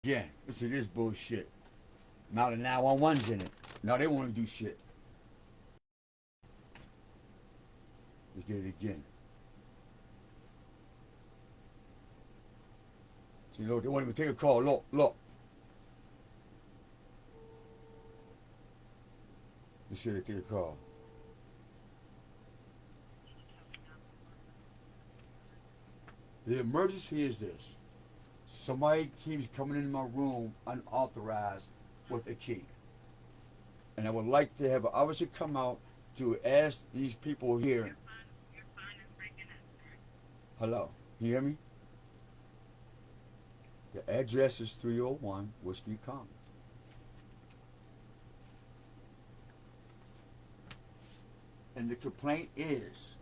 Again, listen to this bullshit. Now the 911's in it. Now they want to do shit. Let's get it again. See, look, they won't even take a call. Look, look. Let's see, they take a call. The emergency is this. Somebody keeps coming into my room unauthorized with a key. And I would like to have an officer come out to ask these people here. Hello, can you hear me? The address is 301 Whiskey Commons. And the complaint is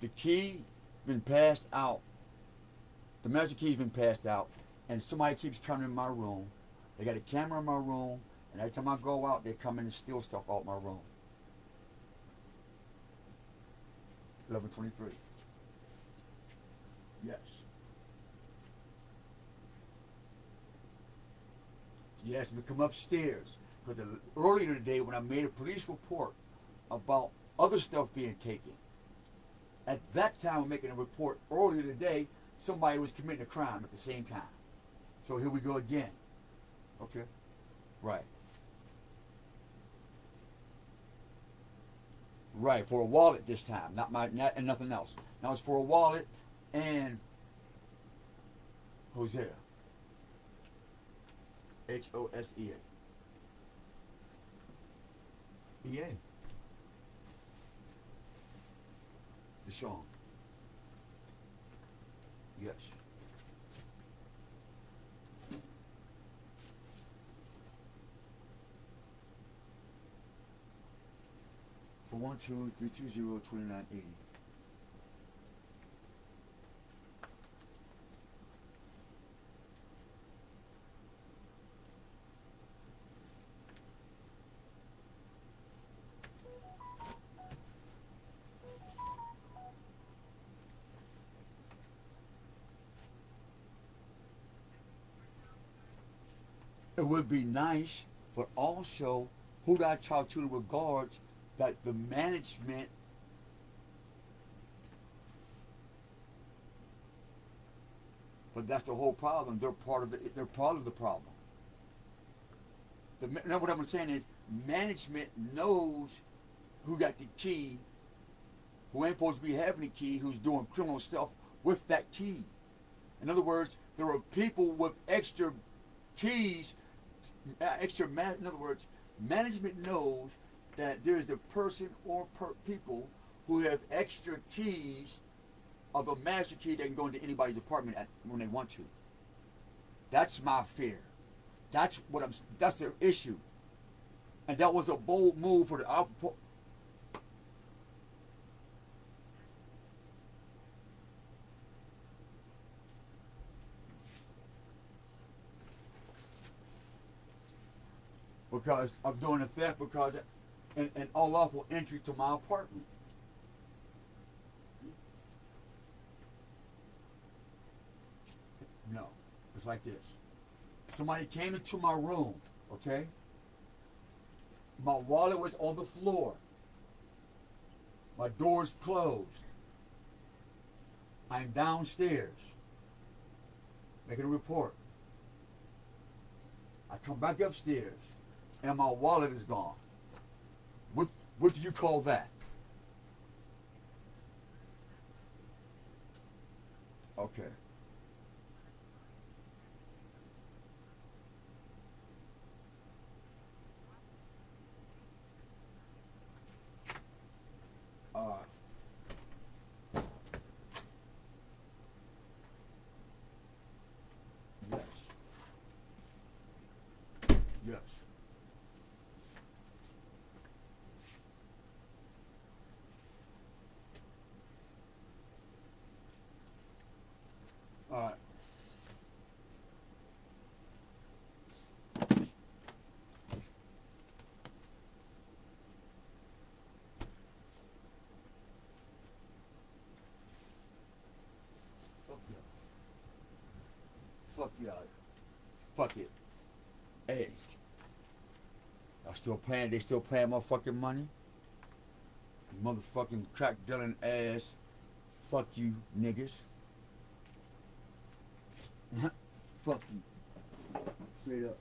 the key been passed out. The master key's been passed out, and somebody keeps coming in my room. They got a camera in my room, and every time I go out, they come in and steal stuff out my room. 1123. Yes. He asked me to come upstairs because earlier today when I made a police report about other stuff being taken, at that time, we're making a report earlier today, somebody was committing a crime at the same time. So here we go again. Okay? Right. Right, for a wallet this time, and nothing else. Now it's for a wallet and Hosea. Hosea. EA. Deshaun. Yes. For 123202980. It would be nice, but also who do I talk to in regards that the management but that's the whole problem. They're part of it. They're part of the problem. Now what I'm saying is management knows who got the key, who ain't supposed to be having the key, who's doing criminal stuff with that key. In other words, there are people with extra keys, in other words, management knows that there is a person or people who have extra keys of a master key that can go into anybody's apartment when they want to. That's my fear. That's their issue. And that was a bold move for the because I'm doing a theft because an unlawful entry to my apartment. No, it's like this. Somebody came into my room, okay? My wallet was on the floor. My door's closed. I'm downstairs making a report. I come back upstairs and my wallet is gone. What do you call that? Okay. Uh, yes. Yes. Yeah. Fuck it. Hey. Y'all still playing? They still playing motherfucking money? Motherfucking crack dealing ass. Fuck you, niggas. Fuck you. Straight up.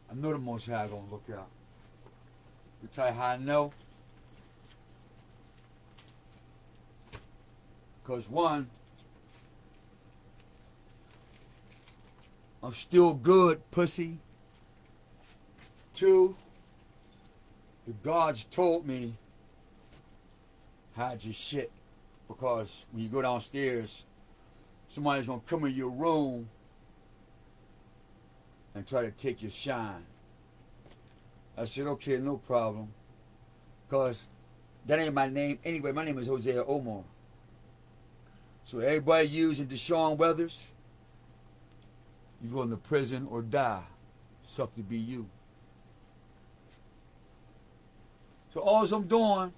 I know the Most High gonna look out. You tell you how I know? Cause one, I'm still good, pussy. Two, the gods told me hide your shit, because when you go downstairs, somebody's gonna come in your room and try to take your shine. I said, okay, no problem, because that ain't my name anyway. My name is Hosea Omar. So everybody using Deshaun Weathers, you go into prison or die. Suck to be you. So all I'm doing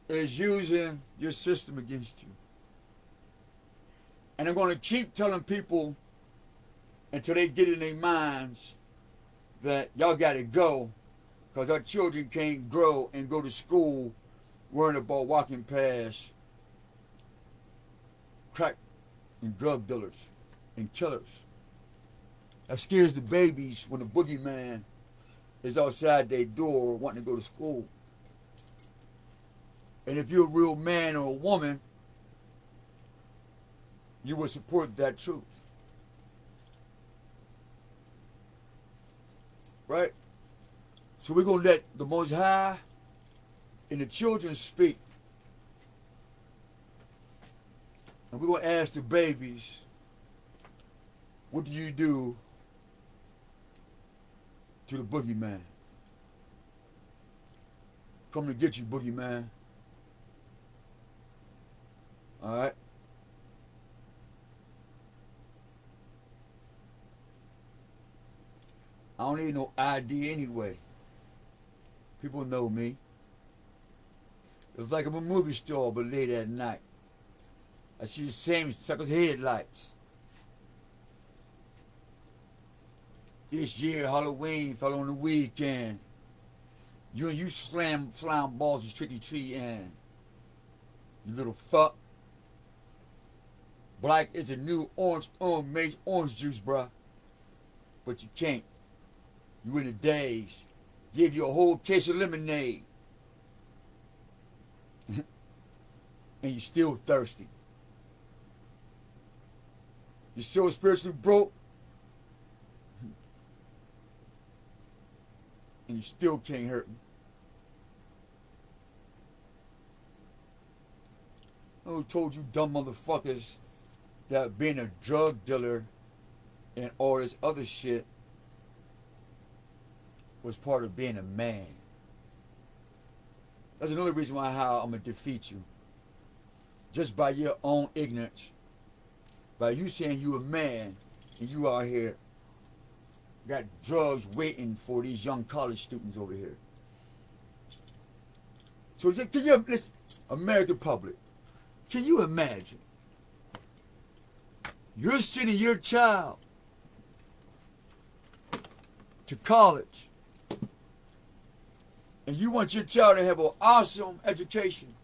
is using your system against you. And I'm going to keep telling people until they get in their minds that y'all got to go, because our children can't grow and go to school worrying about walking past crack and drug dealers and killers. That scares the babies when the boogeyman is outside their door wanting to go to school. And if you're a real man or a woman, you will support that truth. Right? So we're going to let the Most High and the children speak. And we're going to ask the babies, what do you do to the boogeyman? Come to get you, boogeyman. Alright? I don't need no ID anyway. People know me. It's like I'm a movie star, but late at night, I see the same sucker's headlights. This year, Halloween fell on the weekend. You slam flying balls and tricky tree in. You little fuck. Black is a new orange juice, bruh. But you can't. You in a daze. Give you a whole case of lemonade. And you still thirsty. You're so spiritually broke. And you still can't hurt me. Who told you dumb motherfuckers that being a drug dealer and all this other shit was part of being a man? That's another reason why how I'm going to defeat you. Just by your own ignorance. By you saying you a man and you out here got drugs waiting for these young college students over here. So can you, listen, American public, can you imagine? You're sending your child to college and you want your child to have an awesome education.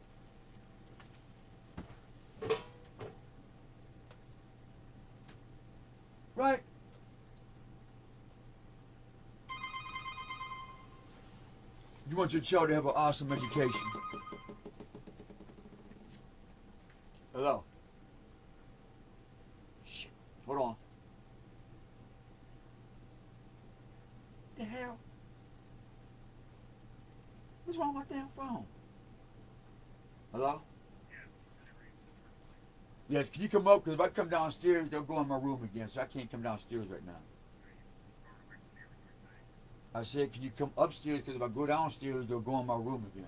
Right? You want your child to have an awesome education. Hello? Shit. Hold on. The hell? What's wrong with my damn phone? Hello? Yes, can you come up? Because if I come downstairs, they'll go in my room again, so I can't come downstairs right now. I said, can you come upstairs? Because if I go downstairs, they'll go in my room again.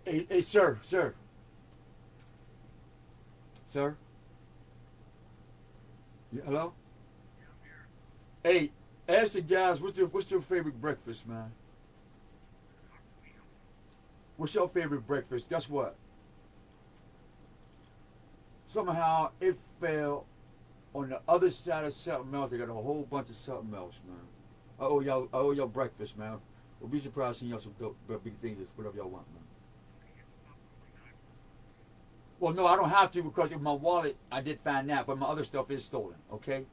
Hey, sir, sir, sir. Yeah, hello. Hey, ask the guys what's your favorite breakfast, man? What's your favorite breakfast? Guess what? Somehow it fell on the other side of something else. They got a whole bunch of something else, man. I owe y'all breakfast, man. We'll be surprised seeing y'all some dope, big things, whatever y'all want, man. Well, no, I don't have to because of my wallet. I did find that, but my other stuff is stolen. Okay?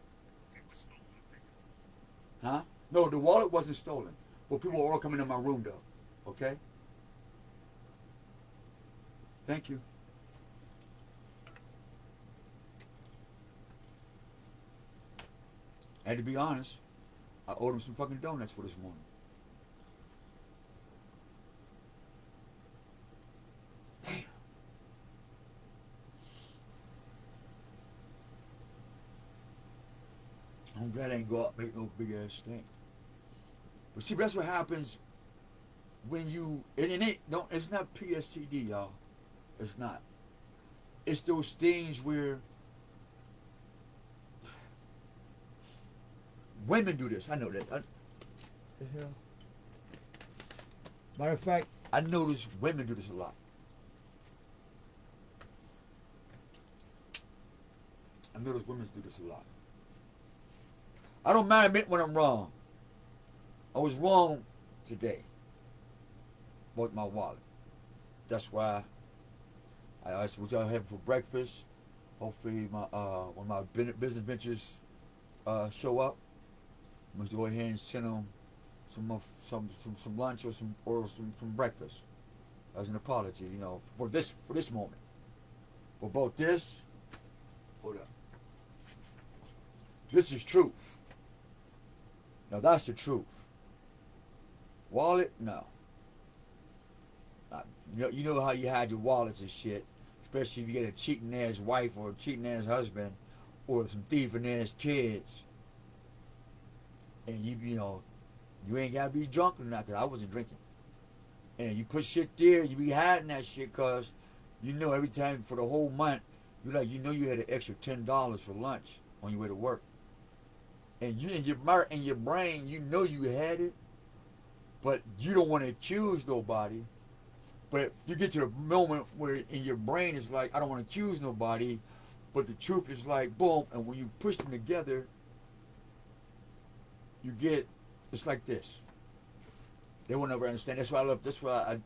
Huh? No, the wallet wasn't stolen. But people are all coming in my room, though. Okay? Thank you. And to be honest, I owed him some fucking donuts for this morning. Damn. I'm glad I ain't go out make no big ass stink. But see, that's what happens when you and it ain't don't it's not PSTD, y'all. It's not. It's those things where women do this. I know that. The hell. Matter of fact, I notice women do this a lot. I notice women do this a lot. I don't mind admitting when I'm wrong. I was wrong today with my wallet. That's why I asked what y'all having for breakfast. Hopefully, my when my business ventures show up, I'm gonna go ahead and send them some lunch or some breakfast as an apology, for this moment. For both this, hold up. This is truth. Now that's the truth. Wallet, no. You know how you hide your wallets and shit, especially if you get a cheating ass wife or a cheating ass husband, or some thieving ass kids, and you ain't gotta be drunk or not, cause I wasn't drinking. And you put shit there, you be hiding that shit, cause every time for the whole month, you had an extra $10 for lunch on your way to work, and you in your brain, you had it, but you don't want to accuse nobody. But you get to the moment where in your brain it's like, I don't want to accuse nobody, but the truth is like, boom, and when you push them together, it's like this. They will never understand. That's why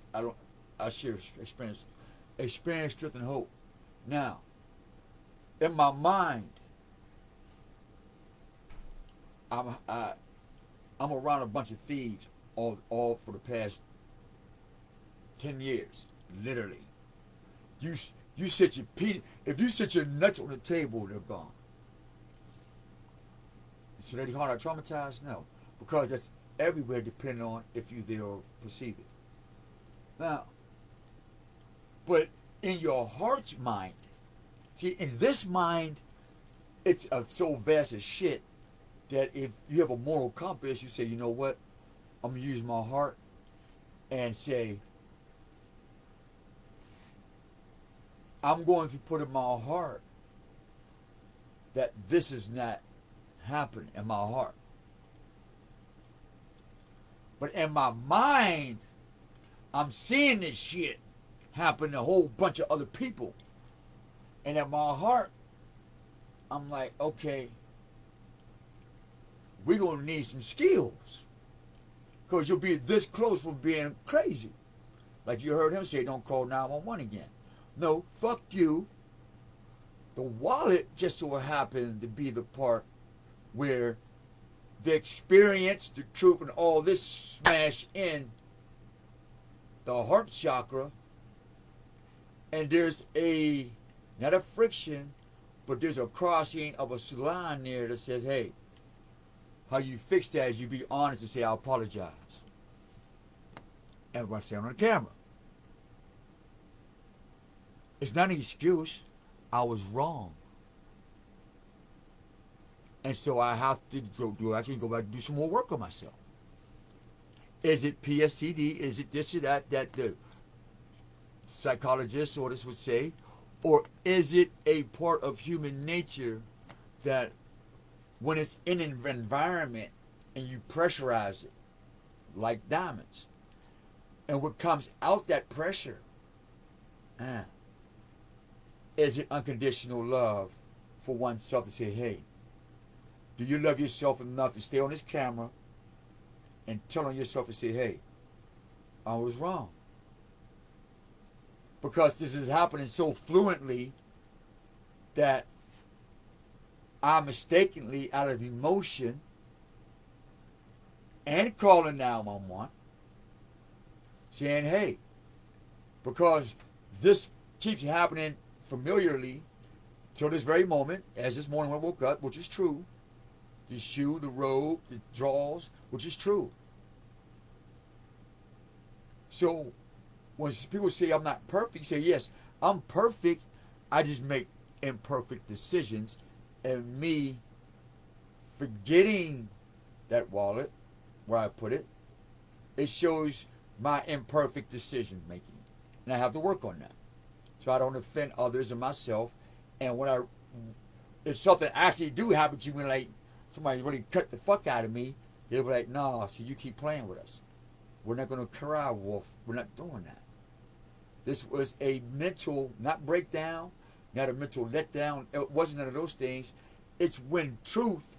I share experience, strength, and hope. Now, in my mind, I'm around a bunch of thieves all for the past 10 years, literally. You sit if you sit your nuts on the table, they're gone. So they are traumatized? No, because that's everywhere, depending on if you there or perceive it. Now, but in your heart's mind, see, in this mind, it's so vast as shit that if you have a moral compass, you say, you know what, I'm gonna use my heart and say, I'm going to put in my heart that this is not happening in my heart. But in my mind, I'm seeing this shit happen to a whole bunch of other people. And in my heart, I'm like, okay, we're going to need some skills. Because you'll be this close from being crazy. Like you heard him say, don't call 911 again. No, fuck you. The wallet just so happened to be the part where the experience, the truth, and all this smash in the heart chakra. And there's not a friction, but there's a crossing of a line there that says, hey, how you fix that is you be honest and say, I apologize. And what's on the camera. It's not an excuse. I was wrong. And so I have to go back and do some more work on myself. Is it PSTD? Is it this or that? psychologists or this would say, or is it a part of human nature that when it's in an environment and you pressurize it like diamonds, and what comes out that pressure, is it unconditional love for oneself to say, hey, do you love yourself enough to stay on this camera and tell on yourself and say, hey, I was wrong? Because this is happening so fluently that I mistakenly, out of emotion and calling 911, saying, hey, because this keeps happening familiarly till this very moment, as this morning when I woke up, which is true. The shoe, the robe, the drawers, which is true. So when people say I'm not perfect, say, yes, I'm perfect. I just make imperfect decisions. And me forgetting that wallet, where I put it, it shows my imperfect decision making. And I have to work on that, so I don't offend others and myself. And when if something actually do happen to me, like somebody really cut the fuck out of me, they'll be like, nah, so you keep playing with us. We're not going to cry wolf. We're not doing that. This was a mental, not breakdown, not a mental letdown. It wasn't none of those things. It's when truth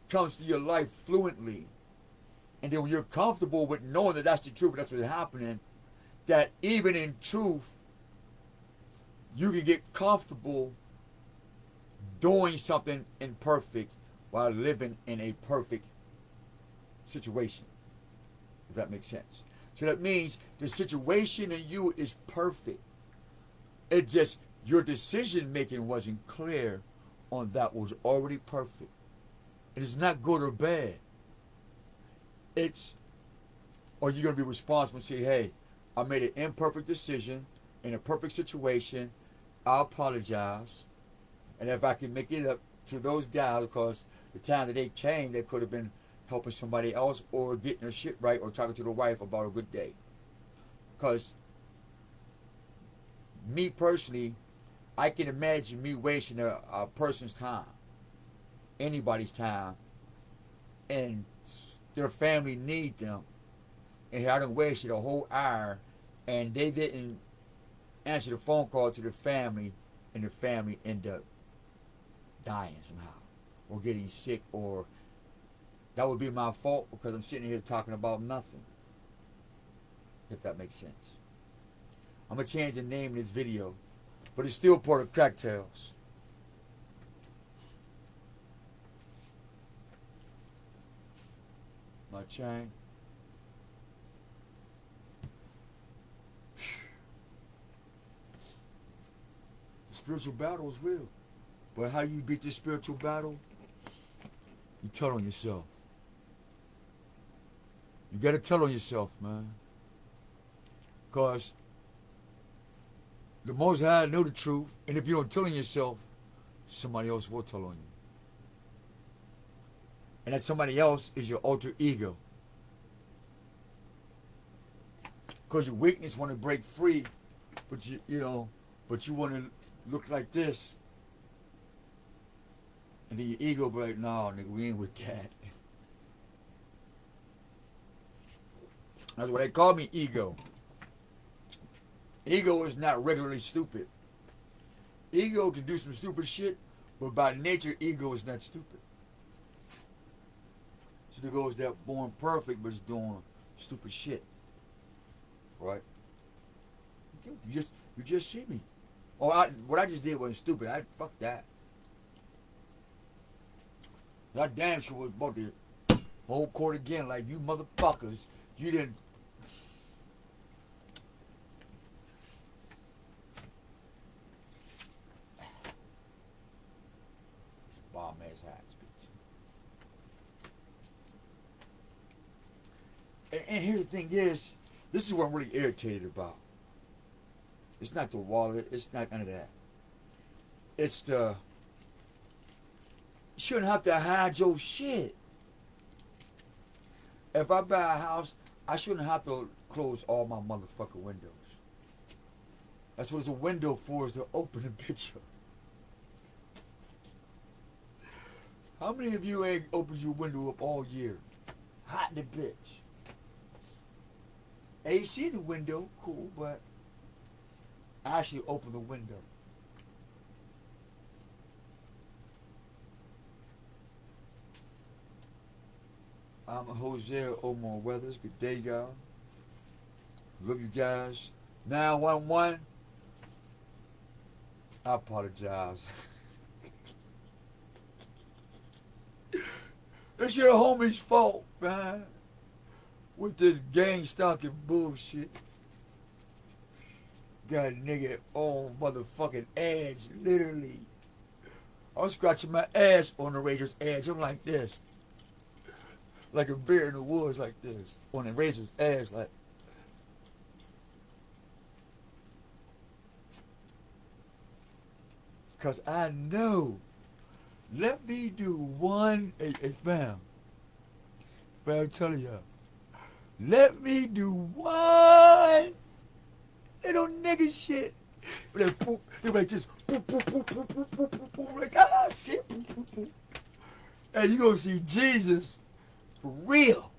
comes to your life fluently. And then when you're comfortable with knowing that that's the truth, that's what's happening, that even in truth, you can get comfortable doing something imperfect while living in a perfect situation, if that makes sense. So that means the situation in you is perfect. It just, your decision making wasn't clear on that was already perfect. It is not good or bad. It's, are you going to be responsible and say, hey, I made an imperfect decision in a perfect situation. I apologize. And if I can make it up to those guys, because the time that they came, they could have been helping somebody else or getting their shit right or talking to the wife about a good day. Because me personally, I can imagine me wasting a person's time, anybody's time, and their family need them. And I done wasted a whole hour and they didn't answer the phone call to the family, and the family ended up dying somehow or getting sick, or that would be my fault because I'm sitting here talking about nothing, if that makes sense. I'm going to change the name of this video, but it's still part of Crack Tales. My chain. The spiritual battle is real. But how you beat this spiritual battle? You tell on yourself. You got to tell on yourself, man. Because the Most High know the truth, and if you don't tell on yourself, somebody else will tell on you. And that somebody else is your alter ego. Because your weakness want to break free, but but you want to look like this. And then your ego be like, no, nigga, we ain't with that. That's what they call me, ego. Ego is not regularly stupid. Ego can do some stupid shit, but by nature, ego is not stupid. So there goes that born perfect, but is doing stupid shit. Right? You just see me. Oh, what I just did wasn't stupid. Fuck that. That damn sure was about to hold court again, like you motherfuckers. You didn't. Bomb ass hat speech. And here's the thing is, this is what I'm really irritated about. It's not the wallet. It's not none of that. It's the, you shouldn't have to hide your shit. If I buy a house, I shouldn't have to close all my motherfucking windows. That's what it's a window for, is to open the bitch up. How many of you ain't opened your window up all year? Hot in the bitch. AC in the window, cool, but I actually open the window. I'm Jose Omar Weathers. Good day, y'all. Love you guys. 911. I apologize. It's your homie's fault, man. With this gang stalking bullshit. Got a nigga on motherfucking edge, literally. I'm scratching my ass on the razor's edge. I'm like this. Like a bear in the woods, like this. On the razor's edge, like. Because I know. Let me do one. Hey, fam. Fam, I'm telling y'all. Let me do one little nigga shit. But then poop. They like this. Poop, poop, poop, poop, poop, poop, poop, poop. Like, ah, shit. Poop, poop, poop. Hey, you gonna see Jesus for real.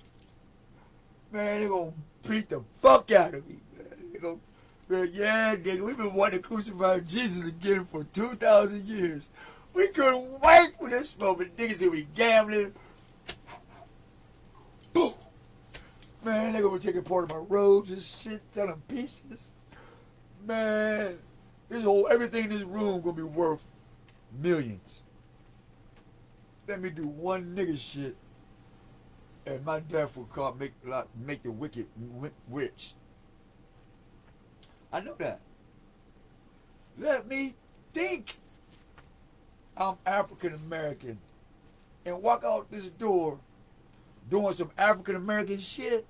Man, they gonna beat the fuck out of me, man. They gonna, man, yeah, nigga, we've been wanting to crucify Jesus again for 2,000 years. We couldn't wait for this moment. Niggas will be gambling. Boom. Man, they gonna be taking part of my robes and shit, telling pieces. Man, everything in this room gonna be worth millions. Let me do one nigga shit, and my death will make the wicked rich. I know that. Let me think I'm African American and walk out this door doing some African American shit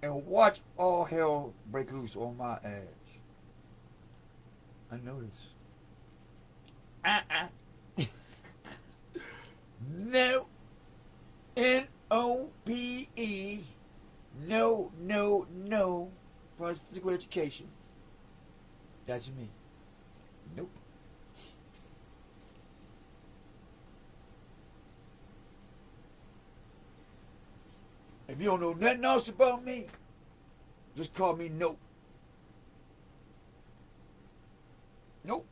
and watch all hell break loose on my ass. I know this. No. N-O-P-E. No, no, no. Plus physical education. That's me. Nope. If you don't know nothing else about me, just call me Nope. Nope.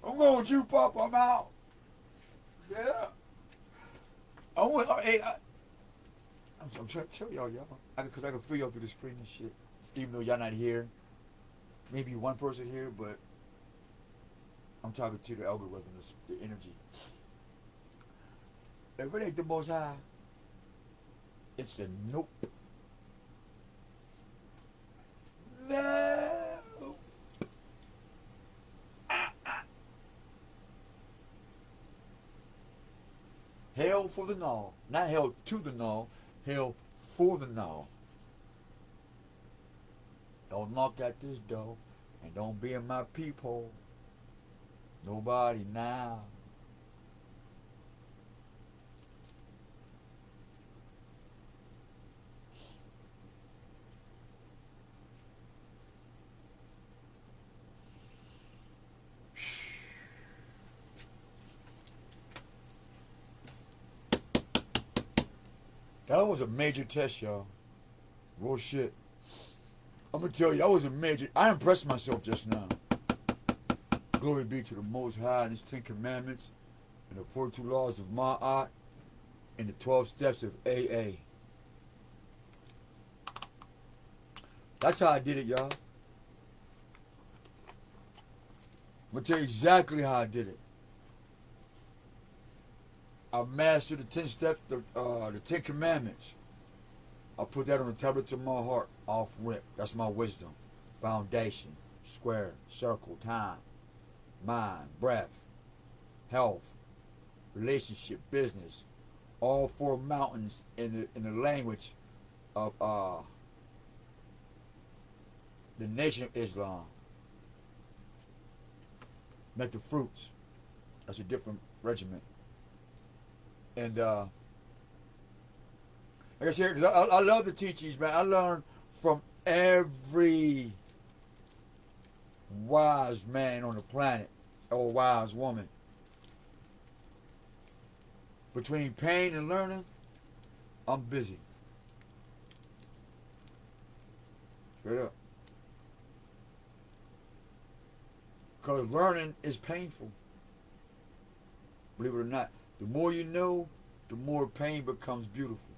I'm going with you, Pop. I'm out. Yeah. I'm trying to tell y'all, because I can feel y'all through the screen and shit. Even though y'all not here. Maybe one person here, but I'm talking to the algorithm, the energy. If it ain't the Most High, it's a nope. No. Hell for the null. Not hell to the null. Hell for the null. Don't knock at this door. And don't be in my peephole. Nobody now. That was a major test, y'all. Real shit. I'm gonna tell you, that was a major. I impressed myself just now. Glory be to the Most High and His 10 Commandments and the 42 laws of Ma'at and the 12 steps of AA. That's how I did it, y'all. I'm gonna tell you exactly how I did it. I mastered the 10 steps, the 10 Commandments. I put that on the tablets of my heart, off rip. That's my wisdom. Foundation, square, circle, time, mind, breath, health, relationship, business. All 4 mountains in the language of the Nation of Islam. Like the fruits. That's a different regiment. And like I said, 'cause I love the teachings, man. I learned from Every wise man on the planet, or wise woman, between pain and learning, I'm busy. Straight up. Because learning is painful. Believe it or not. The more you know, the more pain becomes beautiful.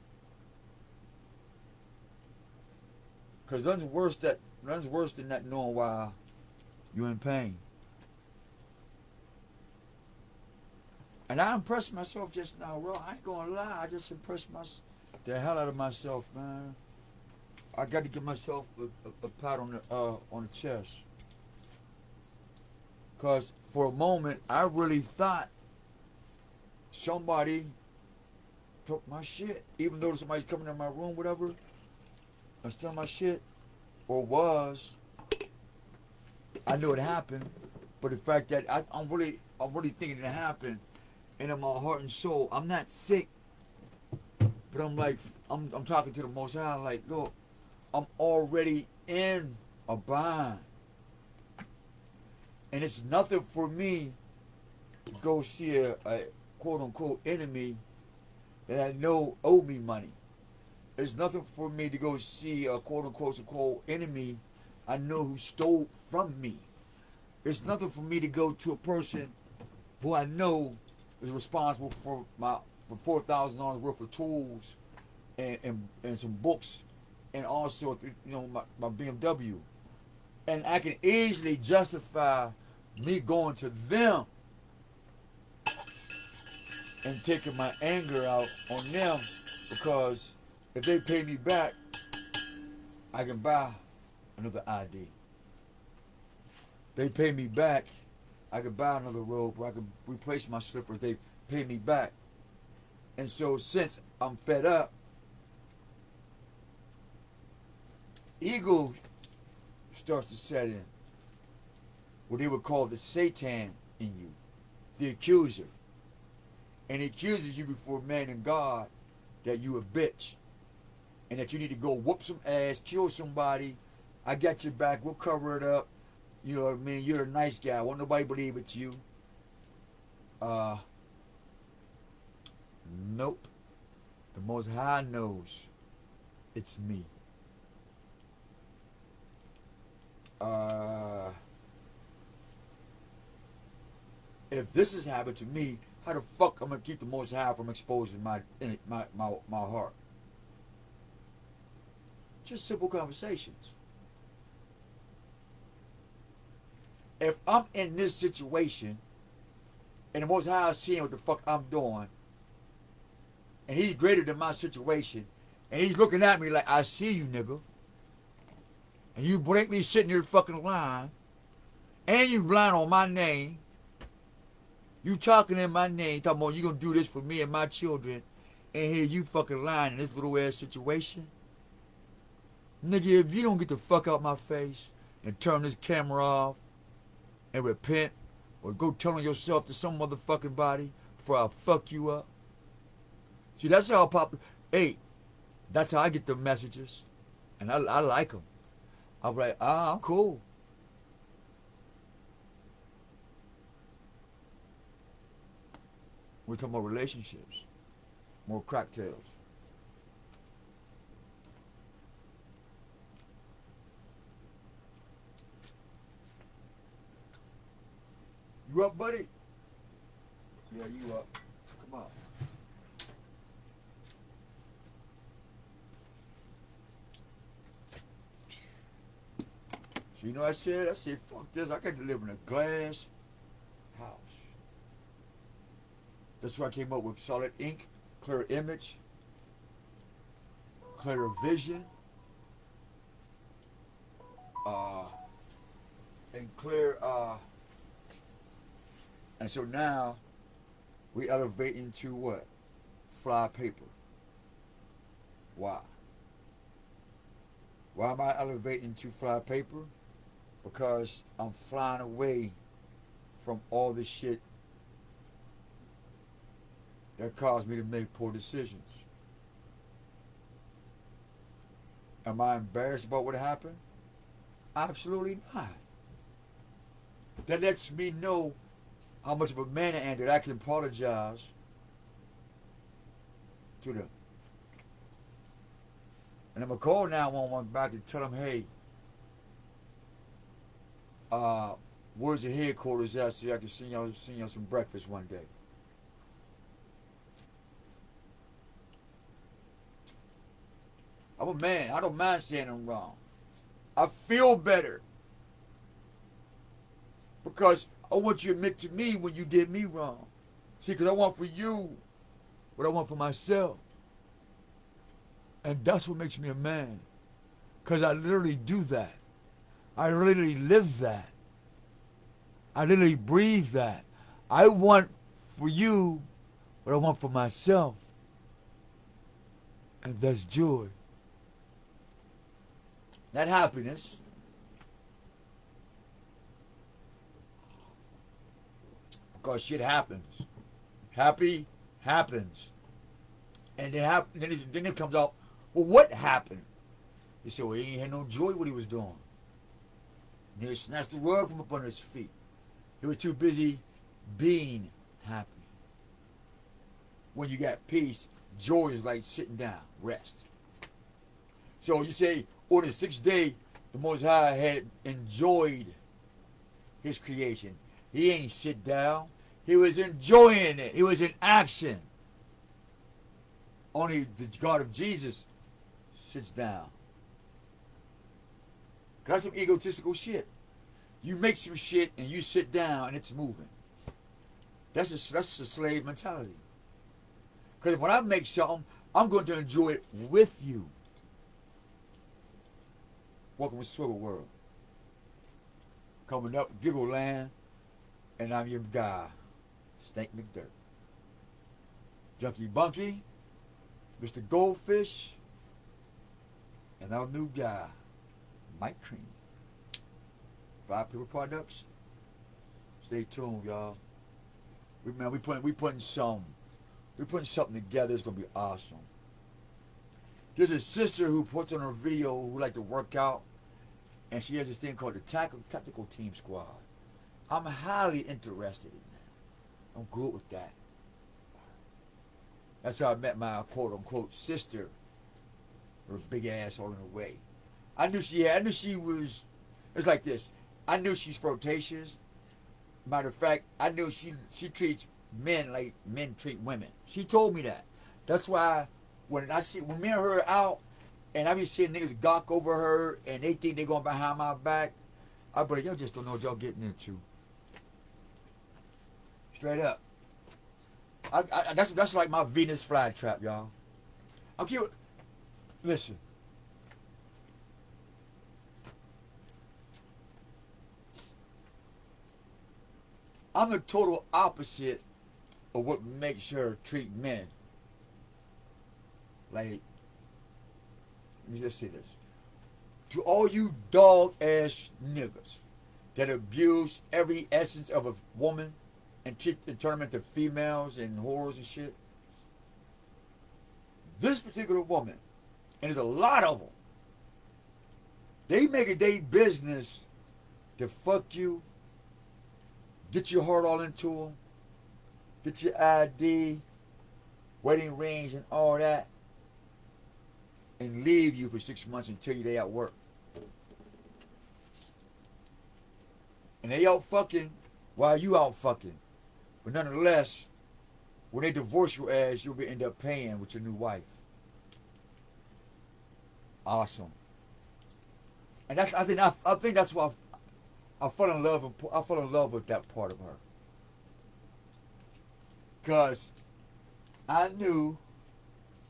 Because nothing's worse than not knowing why you're in pain. And I impressed myself just now, bro. I ain't gonna lie. I just impressed the hell out of myself, man. I got to give myself a pat on the chest. Because for a moment, I really thought somebody took my shit. Even though somebody's coming in my room, whatever, and stealing my shit, or was, I knew it happened. But the fact that I'm really thinking it happened, and in my heart and soul, I'm not sick. But I'm like, I'm talking to the Most High, like, look, I'm already in a bind. And it's nothing for me to go see a quote-unquote enemy that I know owe me money. It's nothing for me to go see a quote-unquote enemy I know who stole from me. It's nothing for me to go to a person who I know is responsible for $4,000 worth of tools and some books, and also, you know, my BMW. And I can easily justify me going to them and taking my anger out on them, because if they pay me back, I can buy another ID. If they pay me back, I can buy another robe, or I can replace my slippers. They pay me back. And so since I'm fed up, ego starts to set in. What they would call the Satan in you, the accuser. And he accuses you before man and God that you a bitch, and that you need to go whoop some ass, kill somebody. I got your back, we'll cover it up. You know what I mean? You're a nice guy. Won't nobody believe it's you. Nope. The Most High knows it's me. If this has happened to me, how the fuck I'm gonna keep the Most High from exposing my heart? Just simple conversations. If I'm in this situation and the Most High is seeing what the fuck I'm doing, and he's greater than my situation, and he's looking at me like, I see you, nigga, and you break me sitting here fucking lying, and you lying on my name, you talking in my name, talking about you gonna do this for me and my children, and here you fucking lying in this little ass situation. Nigga, if you don't get the fuck out my face and turn this camera off and repent, or go tell on yourself to some motherfucking body before I fuck you up. See, that's how hey, that's how I get the messages, and I like them. I'm like, I'm cool. We're talking about relationships, more cocktails. You up, buddy? Yeah, you up. Come on. So you know what I said? Fuck this. I got to live in a glass house. That's why I came up with solid ink, clear image, clear vision, and clear, and so now we elevate into what? Fly paper. Why? Why am I elevating to fly paper? Because I'm flying away from all the shit that caused me to make poor decisions. Am I embarrassed about what happened? Absolutely not. That lets me know how much of a man I am that I can apologize to them. And I'm going to call 911 back and tell them, hey, where's the headquarters at so I can send y'all some breakfast one day. I'm a man. I don't mind saying I'm wrong. I feel better. Because I want you to admit to me when you did me wrong. See, because I want for you what I want for myself. And that's what makes me a man. Because I literally do that. I literally live that. I literally breathe that. I want for you what I want for myself. And that's joy. Not happiness. Because shit happens. Happy happens. And then it comes out, well, what happened? They say, well, he ain't had no joy what he was doing. And he snatched the rug from up under his feet. He was too busy being happy. When you got peace, joy is like sitting down, rest. So you say, on the sixth day, the Most High had enjoyed his creation. He ain't sit down. He was enjoying it. He was in action. Only the God of Jesus sits down. That's some egotistical shit. You make some shit and you sit down and it's moving. That's a slave mentality. Because when I make something, I'm going to enjoy it with you. Welcome to Swivel World. Coming up, Giggle Land, and I'm your guy, Stank McDirt. Junkie Bunky, Mr. Goldfish, and our new guy, Mike Cream. 5 People Products. Stay tuned, y'all. We putting something together. It's gonna be awesome. There's a sister who puts on her video who like to work out, and she has this thing called the Tactical Team Squad. I'm highly interested in that. I'm good with that. That's how I met my quote-unquote sister. Her big ass all in the way. I knew she was, it's like this. I knew she's flirtatious. Matter of fact, I knew she treats men like men treat women. She told me that. That's why when me and her out, and I be seeing niggas gawk over her, and they think they going behind my back, I be like, y'all just don't know what y'all getting into. Straight up. That's like my Venus flytrap, y'all. I'm cute. Listen. I'm the total opposite of what makes her treat men. Like, let me just say this. To all you dog-ass niggas that abuse every essence of a woman and turn them into females and whores and shit. This particular woman, and there's a lot of them, they make it their business to fuck you, get your heart all into them, get your ID, wedding rings and all that, and leave you for 6 months until they at work. And they out fucking while you out fucking. But nonetheless, when they divorce your ass, you'll end up paying with your new wife. Awesome. And I think that's why I fell in love with that part of her. Cause I knew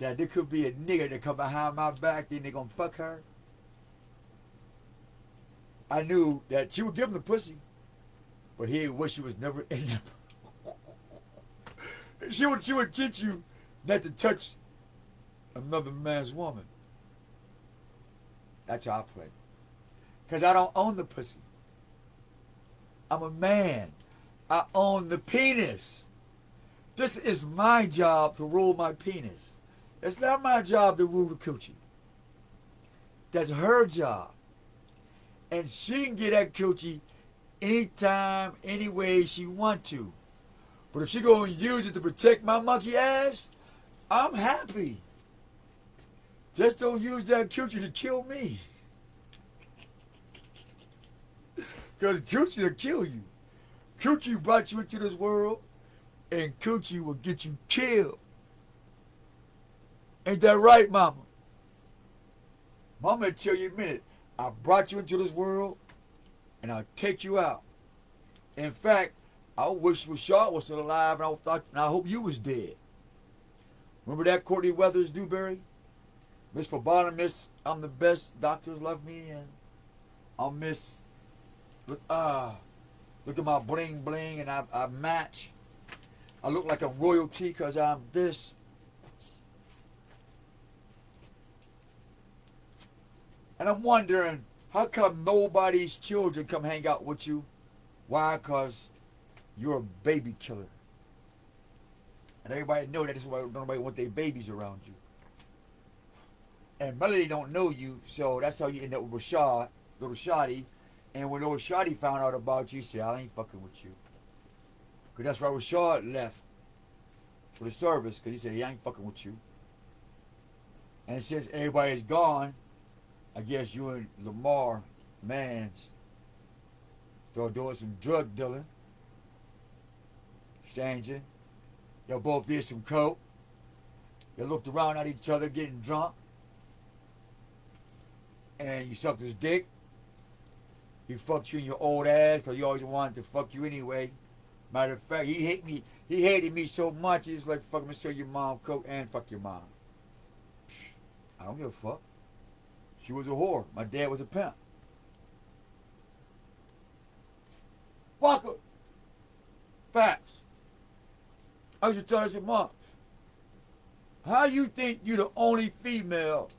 that there could be a nigga that come behind my back, then they gonna fuck her. I knew that she would give him the pussy, but he wish she was never in the. She would teach you not to touch another man's woman. That's how I play. Cause I don't own the pussy. I'm a man. I own the penis. This is my job to rule my penis. It's not my job to rule the coochie. That's her job. And she can get that coochie anytime, any way she want to. But if she gonna use it to protect my monkey ass, I'm happy. Just don't use that coochie to kill me. Because coochie will kill you. Coochie brought you into this world, and coochie will get you killed. Ain't that right, mama? Mama will tell you in a minute, I brought you into this world, and I'll take you out. In fact, I wish Rashad was still alive, and I hope you was dead. Remember that Courtney Weathers Dewberry? Miss Phlebotomist, I'm the best, doctors love me, and I'll miss, look at my bling bling, and I match. I look like a royalty because I'm this. And I'm wondering, how come nobody's children come hang out with you? Why? Because you're a baby killer. And everybody know that. That's why nobody want their babies around you. And Melody don't know you, so that's how you end up with Rashad, little Shotty. And when little Shotty found out about you, he said, I ain't fucking with you. Because that's why Rashad left for the service, because he said, he ain't fucking with you. And since everybody's gone, I guess you and Lamar Mans start doing some drug dealing, exchanging. Y'all both did some coke. Y'all looked around at each other getting drunk. And you sucked his dick. He fucked you in your old ass because he always wanted to fuck you anyway. Matter of fact, he hated me so much, he was like, fuck, I'm gonna sell your mom coke and fuck your mom. I don't give a fuck. She was a whore. My dad was a pimp. Walker. Facts. I used to tell your mom, how you think you the only female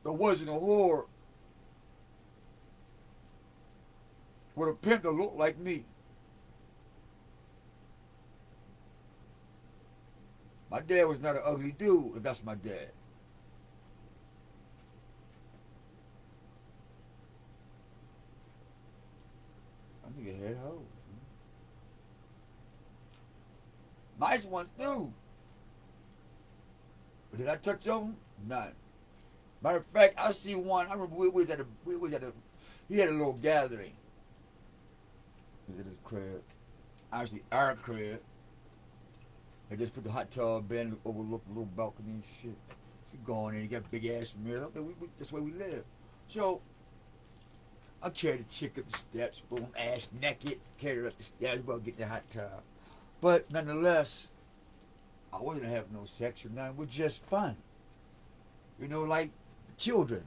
that wasn't a whore with a pimp that looked like me? My dad was not an ugly dude, and that's my dad. I nigga had hoes. Nice ones too. But did I touch on them? None. Matter of fact, I see one. I remember he had a little gathering. He was at his crib. Actually, our crib. They just put the hot tub in, overlooked the little balcony and shit. She going in, he got big ass mirrors. That's where we live. So, I carried the chick up the steps, boom, ass naked, carried her up the steps, about to get the hot tub. But nonetheless, I wasn't having no sex or nothing. It was just fun. You know, like children.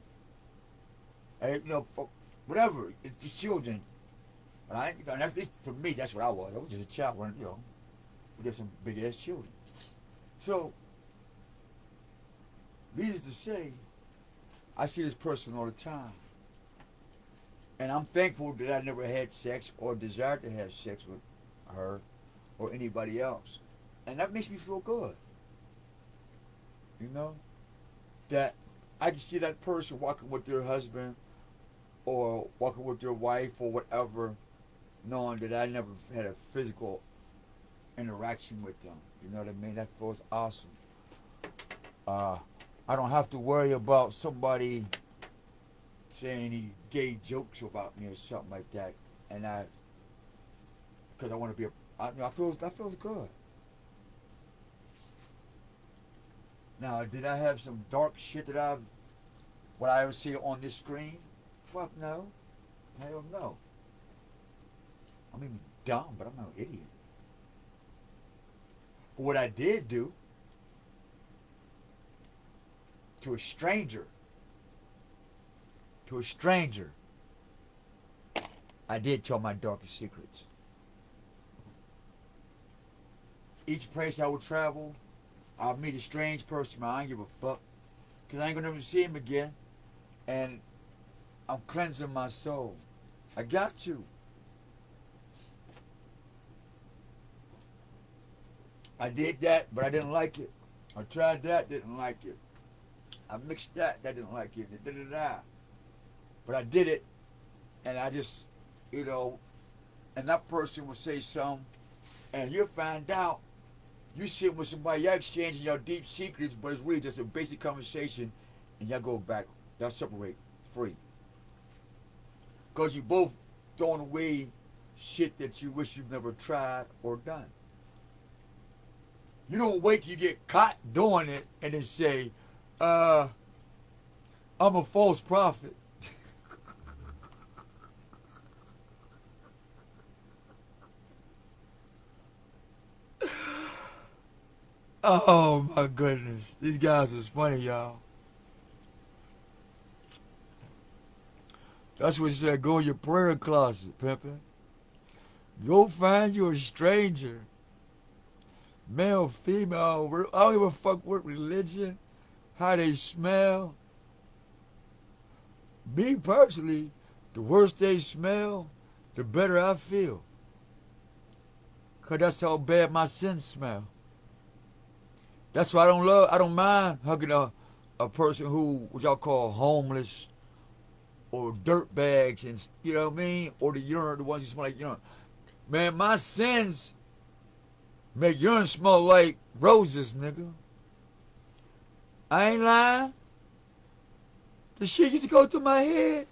And, you know, whatever. It's just children. But I, you know, that's for me. That's what I was. I was just a child. You know, we got some big ass children. So, needless to say, I see this person all the time. And I'm thankful that I never had sex or desired to have sex with her or anybody else. And that makes me feel good. You know? That I can see that person walking with their husband or walking with their wife or whatever, knowing that I never had a physical interaction with them. You know what I mean? That feels awesome. I don't have to worry about somebody saying any gay jokes about me or something like that, and because I want to be that feels good. Now, did I have some dark shit that what I ever see on this screen? Fuck no. Hell no. I mean, dumb, but I'm no idiot. But what I did do to a stranger, I did tell my darkest secrets. Each place I would travel, I'll meet a strange person, man. I ain't give a fuck. Because I ain't going to ever see him again. And I'm cleansing my soul. I got to. I did that, but I didn't like it. I tried that, didn't like it. I mixed that, didn't like it. Da, da, da. But I did it, and I just, you know, and that person will say something, and you'll find out you sit with somebody, y'all exchanging your deep secrets, but it's really just a basic conversation, and y'all go back, y'all separate free. Because you both throwing away shit that you wish you've never tried or done. You don't wait till you get caught doing it and then say, I'm a false prophet. Oh my goodness. These guys is funny, y'all. That's what he said. Go in your prayer closet, pimpin'. Go find you a stranger. Male, female. I don't give a fuck what religion, how they smell. Me personally, the worse they smell, the better I feel. Because that's how bad my sins smell. That's why I don't mind hugging a person who, what y'all call homeless or dirt bags, and you know what I mean? Or the urine, the ones who smell like urine. Man, my sins make urine smell like roses, nigga. I ain't lying. The shit used to go through my head.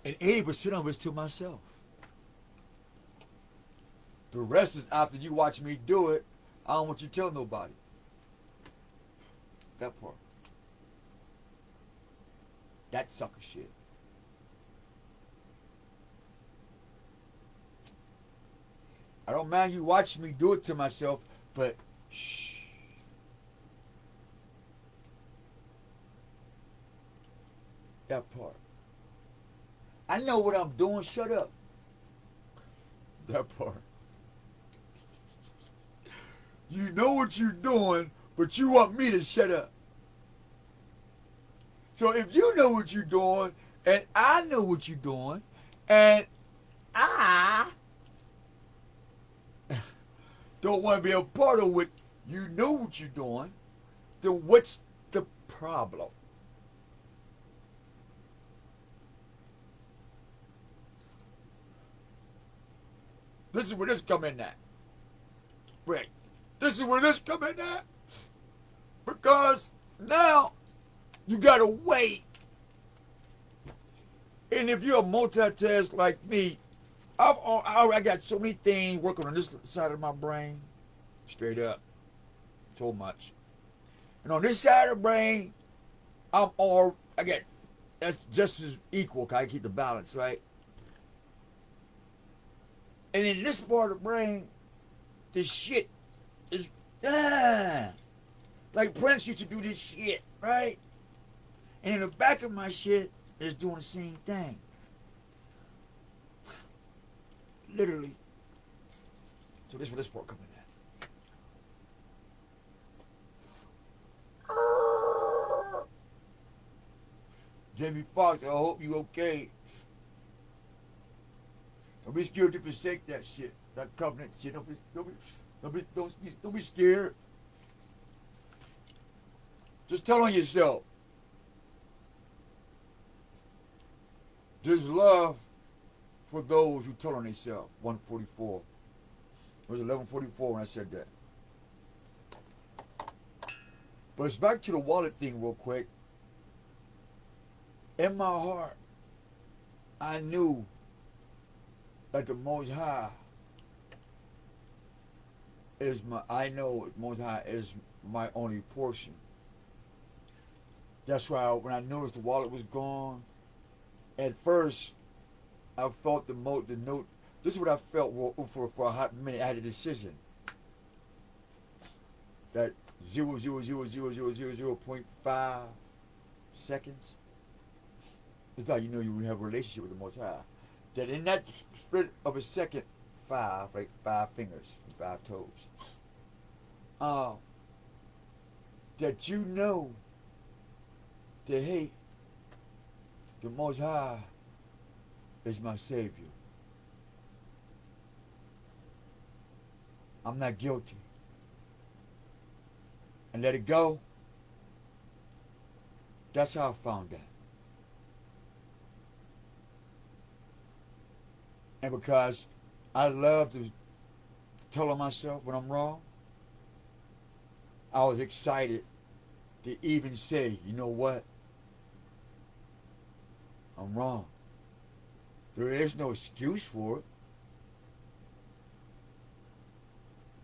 And 80% of it's to myself. The rest is after you watch me do it. I don't want you to tell nobody. That part. That sucker shit. I don't mind you watching me do it to myself, but shh. That part. I know what I'm doing. Shut up. That part. You know what you're doing, but you want me to shut up. So if you know what you're doing, and I know what you're doing, and I don't want to be a part of what you know what you're doing, then what's the problem? This is where this come in at. Right. This is where this come in at. Because now you gotta wait. And if you're a multitask like me, I got so many things working on this side of my brain. Straight up. So much. And on this side of the brain, I get that's just as equal, cause I keep the balance, right? And in this part of the brain, this shit is like Prince used to do this shit, right? And in the back of my shit is doing the same thing. Literally. So this is where this part coming at. Jamie Foxx, I hope you okay. Don't be scared to forsake that shit, that covenant shit. Don't be scared. Just tell on yourself. There's love for those who tell on themselves. 144. It was 11:44 when I said that. But it's back to the wallet thing real quick. In my heart, I knew that the Most High is I know Most High is my only portion. That's why when I noticed the wallet was gone, at first I felt the note. This is what I felt for a hot minute. I had a decision that 0.5 seconds. It's how you know you have a relationship with the Most High. That in that split of a second, five, like 5 fingers, 5 toes. That you know that, hey, the Most High is my Savior. I'm not guilty. And let it go. That's how I found that. And because I love to tell myself when I'm wrong, I was excited to even say, you know what? I'm wrong. There is no excuse for it.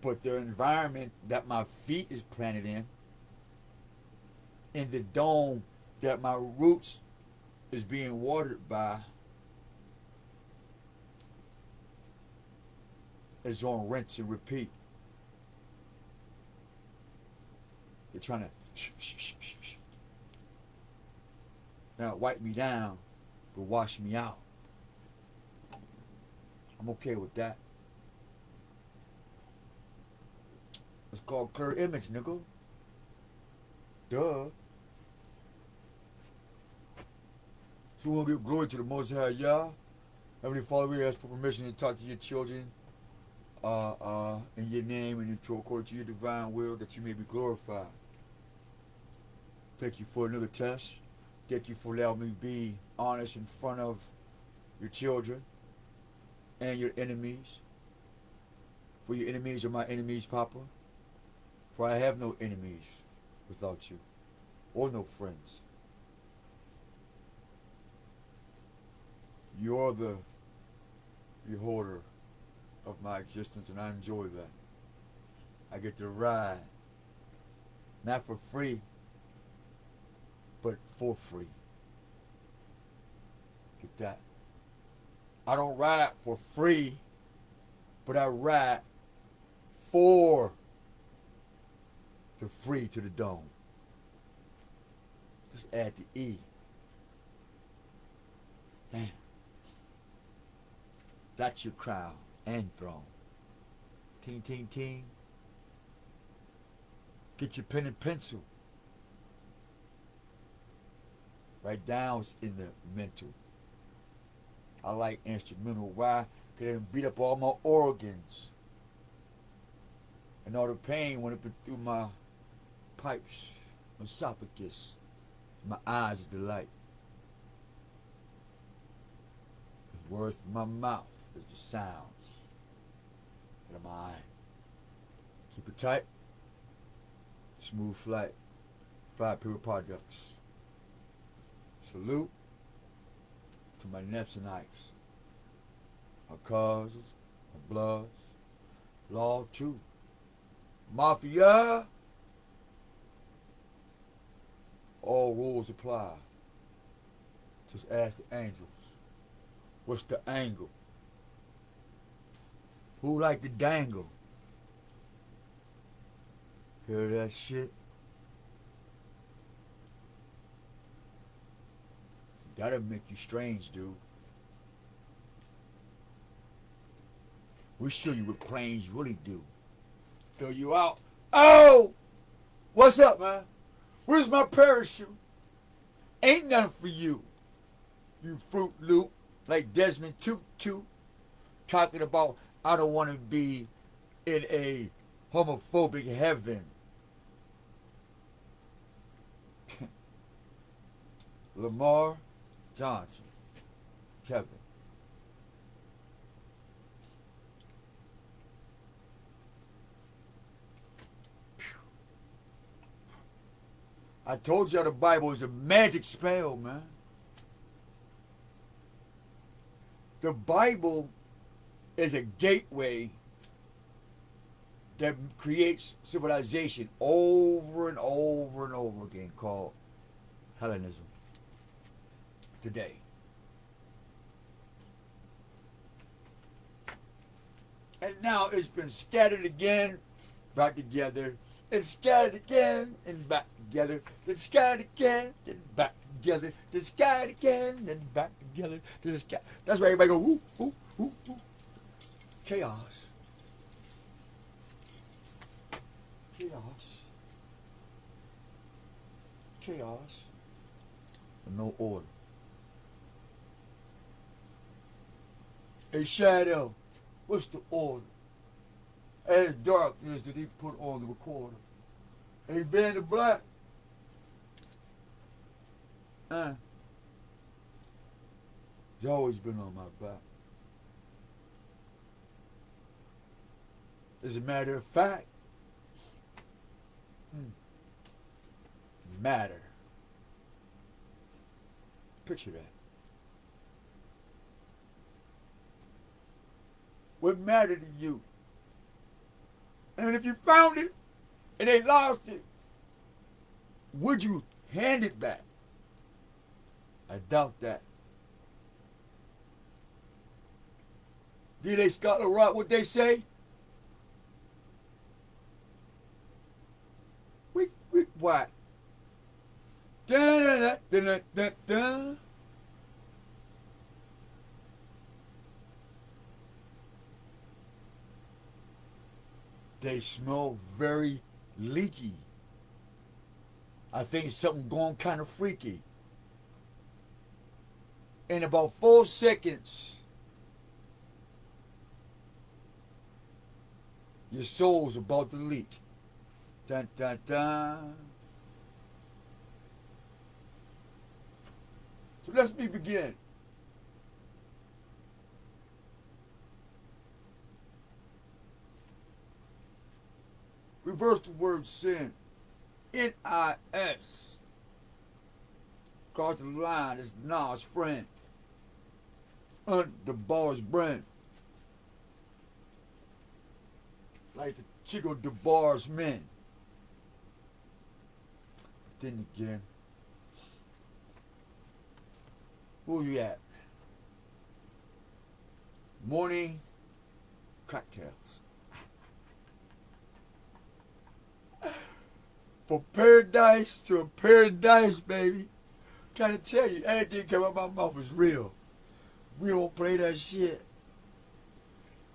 But the environment that my feet is planted in the dome that my roots is being watered by, is on rinse and repeat. They're trying to now wipe me down, but wash me out. I'm okay with that. It's called clear image, nigga. Duh. So we want to give glory to the Most High Yah. Heavenly Father, we ask for permission to talk to your children in your name and according to your divine will, that you may be glorified. Thank you for another test. Thank you for allowing me to be honest in front of your children and your enemies. For your enemies are my enemies, Papa. For I have no enemies without you, or no friends. You're the beholder of my existence, and I enjoy that. I get to ride, not for free, but for free. Get that? I don't ride for free, but I ride for the free to the dome. Just add the E. Damn. That's your crown and throne. Ting, ting, ting. Get your pen and pencil. Write down in the mental. I like instrumental. Why? Because it beat up all my organs. And all the pain went up through my pipes, my esophagus. My eyes is the light. The words from my mouth is the sounds of my eye. Keep it tight. Smooth flight. 5 Pure Products. Salute to my nephews and ikes, my cousins, my bloods, law too. Mafia. All rules apply. Just ask the angels. What's the angle? Who like to dangle? Hear that shit? That'll make you strange, dude. We'll show you what planes really do. Throw you out. Oh! What's up, man? Where's my parachute? Ain't nothing for you. You Fruit Loop, like Desmond Tutu, talking about I don't want to be in a homophobic heaven. Lamar Johnson, Kevin. I told you the Bible is a magic spell, man. The Bible is a gateway that creates civilization over and over and over again, called Hellenism. Today. And now it's been scattered again, back together, and scattered again, and back together, then scattered again, then back together, then scattered again, then back together, then scattered. That's why everybody go, whoop, whoop, whoop, whoop. chaos, chaos, chaos, and no order. A shadow, what's the order? As darkness that he put on the recorder. A band of black. He's always been on my back. As a matter of fact, matter. Picture that. What mattered to you? And if you found it and they lost it, would you hand it back? I doubt that. Did they Scotland Rock what they say? What? Da-da-da-da-da-da. They smell very leaky. I think something going kind of freaky. In about 4 seconds, your soul's about to leak. Dun, dun, dun. So let's begin. Reverse the word sin. N-I-S. Cross the line is Nas' friend. Under the bar's brand. Like the Chico de Bar's men. Then again, who you at? Morning cocktails. From paradise to a paradise, baby. I'm trying to tell you, everything come out of my mouth is real. We don't play that shit.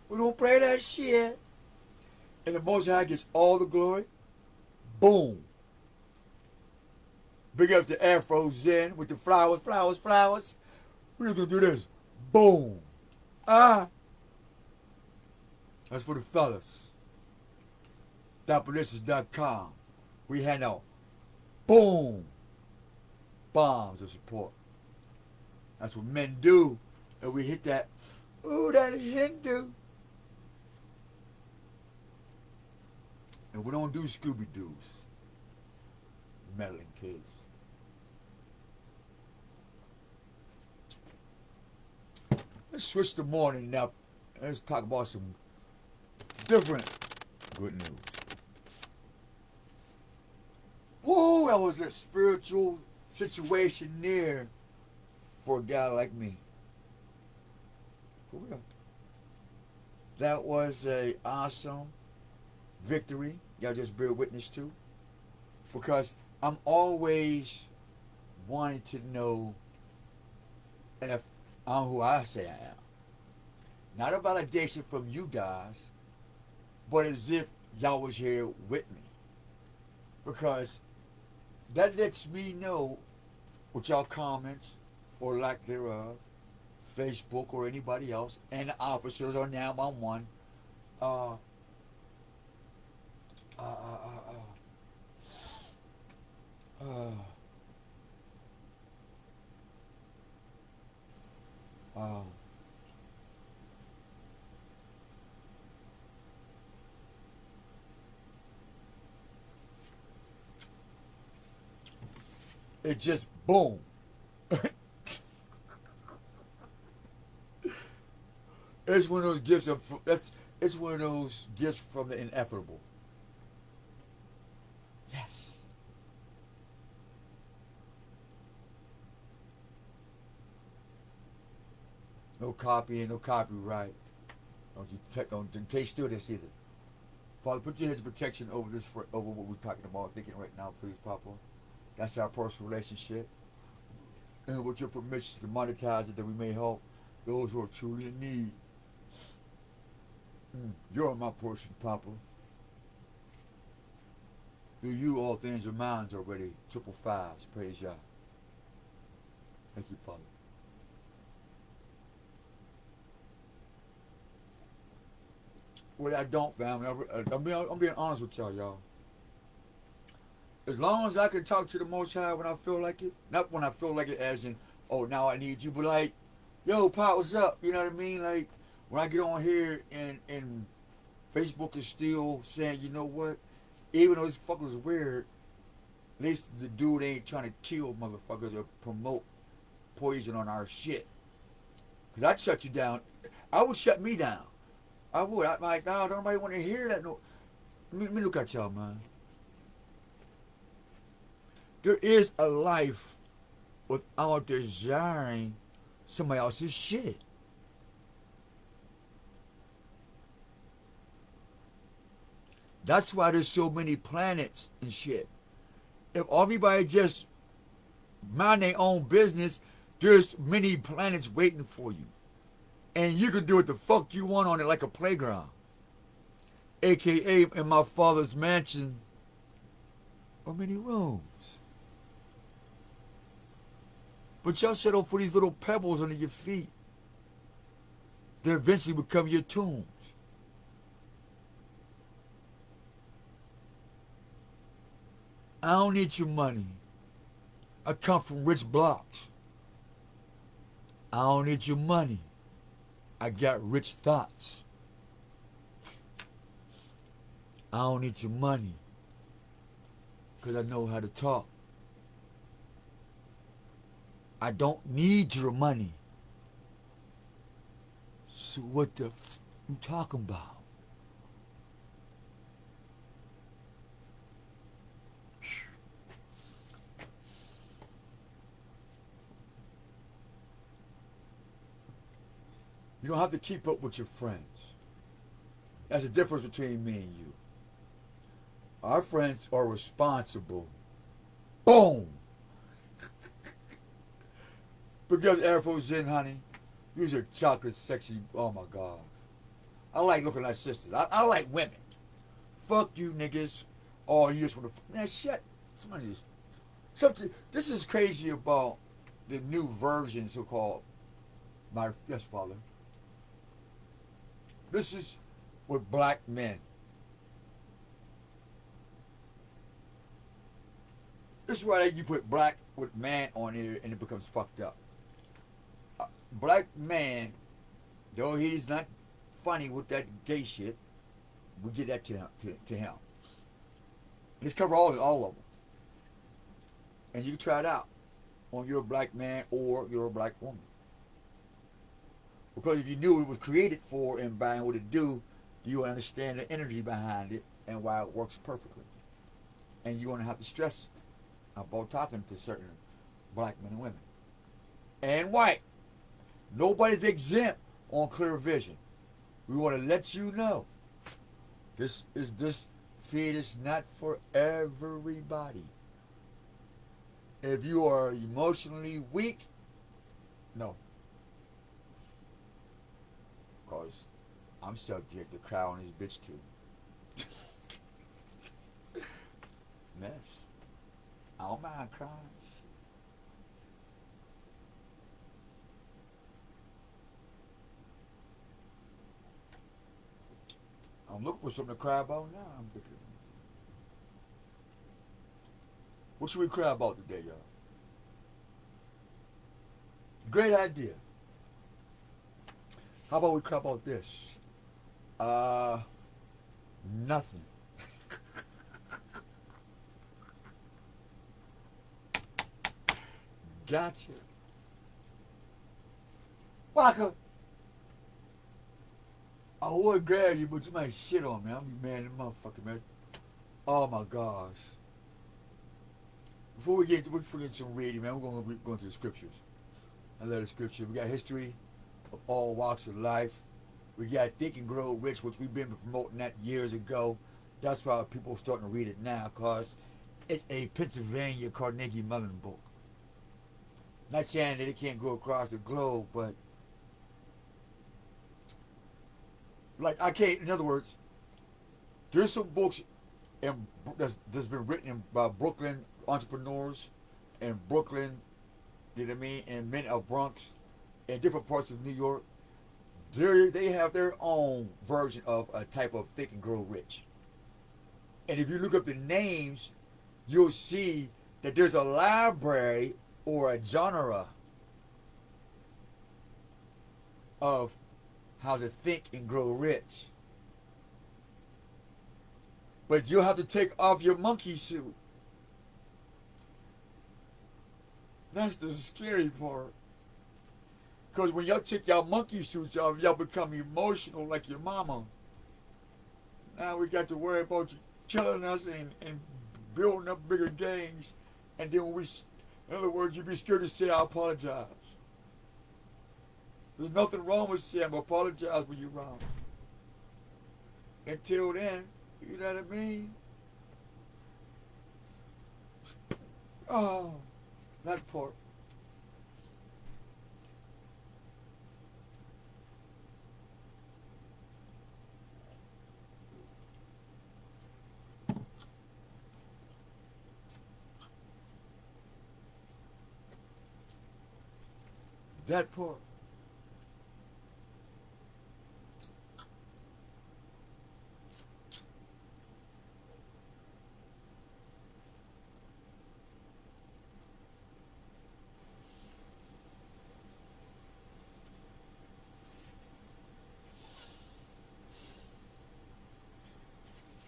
We don't play that shit. And the Most High gets all the glory. Boom. Big up to Afro Zen with the flowers, flowers, flowers. We're just gonna do this. Boom. That's for the fellas. Dapperlicious.com. We hand out boom bombs of support. That's what men do. And we hit that, ooh, that Hindu. And we don't do Scooby-Doos. Meddling kids. Let's switch the morning now. Let's talk about some different good news. Whoa, that was a spiritual situation there for a guy like me. For real. That was a awesome victory. Y'all just bear witness to. Because I'm always wanting to know if I'm who I say I am. Not a validation from you guys, but as if y'all was here with me. Because that lets me know with y'all comments or lack thereof, Facebook or anybody else, and the officers are now on one. It just boom. It's one of those gifts of it's one of those gifts from the ineffable. Yes. No copying, no copyright. Don't take still this either. Father, put your hands of protection over this over what we're talking about, thinking right now, please, Papa. That's our personal relationship. And with your permission to monetize it, that we may help those who are truly in need. You're my portion, Papa. Through you, all things are mine already. Triple fives. Praise Yah. Thank you, Father. Well, I don't, family. I'm being honest with y'all. As long as I can talk to the Most High when I feel like it, not when I feel like it as in, oh, now I need you, but like, yo, Pop, what's up? You know what I mean? Like, when I get on here and Facebook is still saying, you know what? Even though this fucker is weird, at least the dude ain't trying to kill motherfuckers or promote poison on our shit. Because I'd shut you down. I would shut me down. I would. I'm like, no, don't nobody want to hear that. No. Let me look at y'all, man. There is a life without desiring somebody else's shit. That's why there's so many planets and shit. If everybody just mind their own business, there's many planets waiting for you. And you can do what the fuck you want on it like a playground. AKA in my father's mansion are many rooms. But y'all settle for these little pebbles under your feet that eventually become your tombs. I don't need your money. I come from rich blocks. I don't need your money. I got rich thoughts. I don't need your money because I know how to talk. I don't need your money. So what the f you talking about? You don't have to keep up with your friends. That's the difference between me and you. Our friends are responsible. Boom! Because Air Force in, honey. You're a chocolate sexy. Oh my God. I like looking like sisters. I like women. Fuck you niggas. Oh, you just want to. Man, shit. Somebody just. Something. This is crazy about the new version, so called. My. Yes, Father. This is with black men. This is why you put black with man on here and it becomes fucked up. Black man, though he's not funny with that gay shit, we get that to him. Let's cover all of them. And you can try it out on your black man or your black woman. Because if you knew what it was created for and by what it do, you would understand the energy behind it and why it works perfectly. And you won't have to stress about talking to certain black men and women. And white. Nobody's exempt on Clear Vision. We want to let you know this feed is not for everybody. If you are emotionally weak, no. Because I'm subject to cry on this bitch too. Mess. I don't mind crying. I'm looking for something to cry about now. I'm thinking, what should we cry about today, y'all? Great idea. How about we cry about this? Nothing. Gotcha. Waka. I would grab you, but you might shit on me. I'm be mad at the motherfucker, man. Oh my gosh. Before we get some reading, man, we're gonna go into the scriptures. I love the scripture. We got history of all walks of life. We got Think and Grow Rich, which we've been promoting that years ago. That's why people are starting to read it now, because it's a Pennsylvania Carnegie Mellon book. Not saying that it can't go across the globe, but Like I can't. In other words, there's some books that's been written by Brooklyn entrepreneurs and Brooklyn, you know what I mean, and men of Bronx and different parts of New York. They have their own version of a type of Think and Grow Rich. And if you look up the names, you'll see that there's a library or a genre of how to think and grow rich. But you'll have to take off your monkey suit. That's the scary part. Because when y'all take y'all monkey suits off, y'all become emotional like your mama. Now we got to worry about you killing us and building up bigger gangs. And then in other words, you be scared to say I apologize. There's nothing wrong with saying apologize when you're wrong. Until then, you know what I mean? Oh, that part. That part.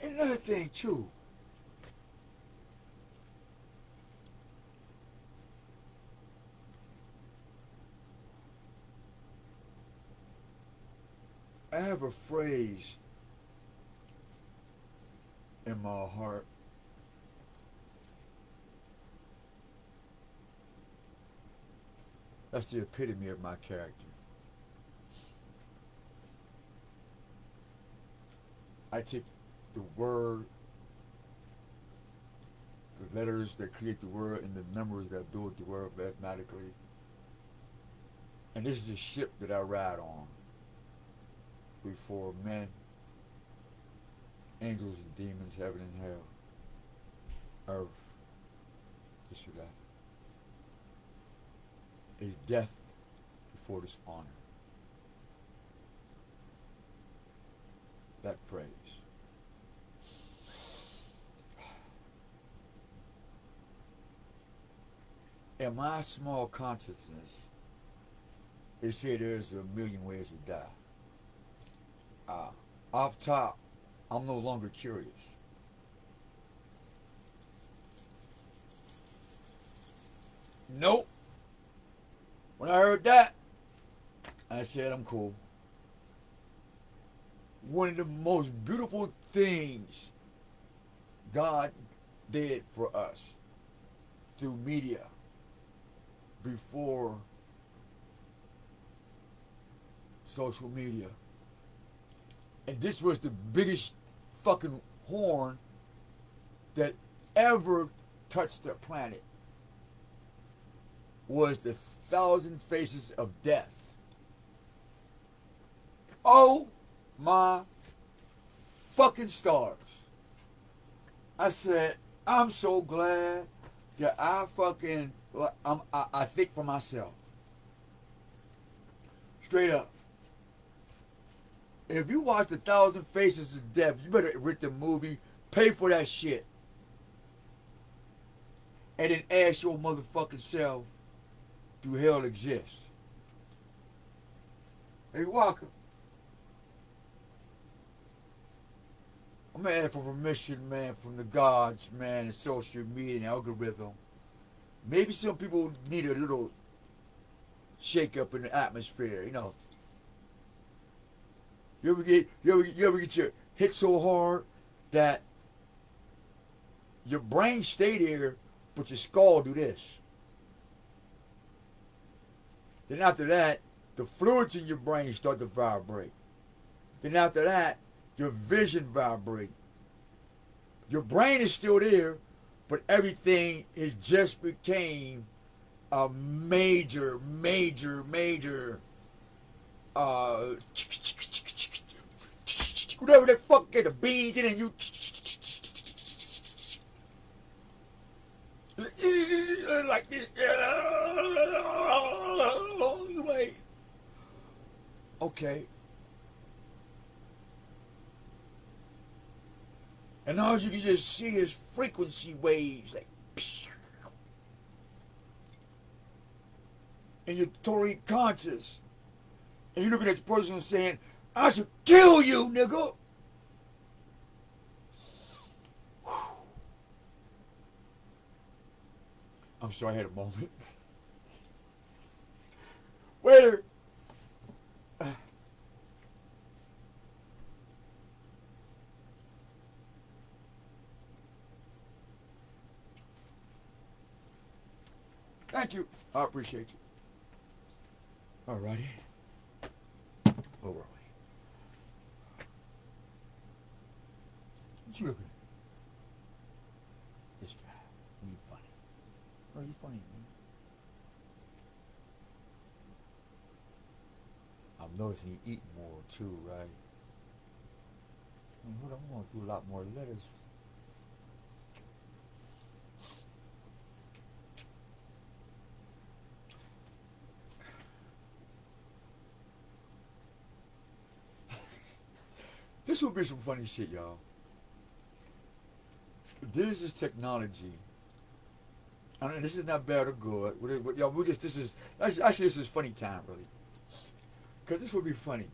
Another thing too. I have a phrase in my heart. That's the epitome of my character. I take the word, the letters that create the word, and the numbers that build the word mathematically. And this is a ship that I ride on before men, angels and demons, heaven and hell, earth, this or that. Is death before dishonor. That phrase. In my small consciousness, they say there's a million ways to die. Off top, I'm no longer curious. Nope. When I heard that, I said I'm cool. One of the most beautiful things God did for us through media before social media. And this was the biggest fucking horn that ever touched the planet. Was the 1,000 Faces of Death. Oh my fucking stars. I said, I'm so glad that I think for myself. Straight up. If you watch the 1,000 Faces of Death, you better rent the movie, pay for that shit. And then ask your motherfucking self, do hell exist? Hey, Walker. I'm asking for permission, man, from the gods, man, and social media and algorithm. Maybe some people need a little shake up in the atmosphere, you know. You ever get your hit so hard that your brain stay there, but your skull do this. Then after that, the fluids in your brain start to vibrate. Then after that, your vision vibrate. Your brain is still there, but everything is just became a major whatever the fuck get the beans in, and you like this. Like, okay. And all you can just see is frequency waves, like, and you're totally conscious. And you're looking at the person and saying, I should kill you, nigga. I'm sorry, I had a moment. Waiter. Thank you. I appreciate you. Alrighty. Where were we? What you looking at? This guy. You funny. Oh, you funny, man. I'm noticing you eating more too, right? Hold on, I'm gonna do a lot more letters. This will be some funny shit, y'all. This is technology. I mean, this is not bad or good. Y'all, this is actually this is funny time, really. Because this would be funny.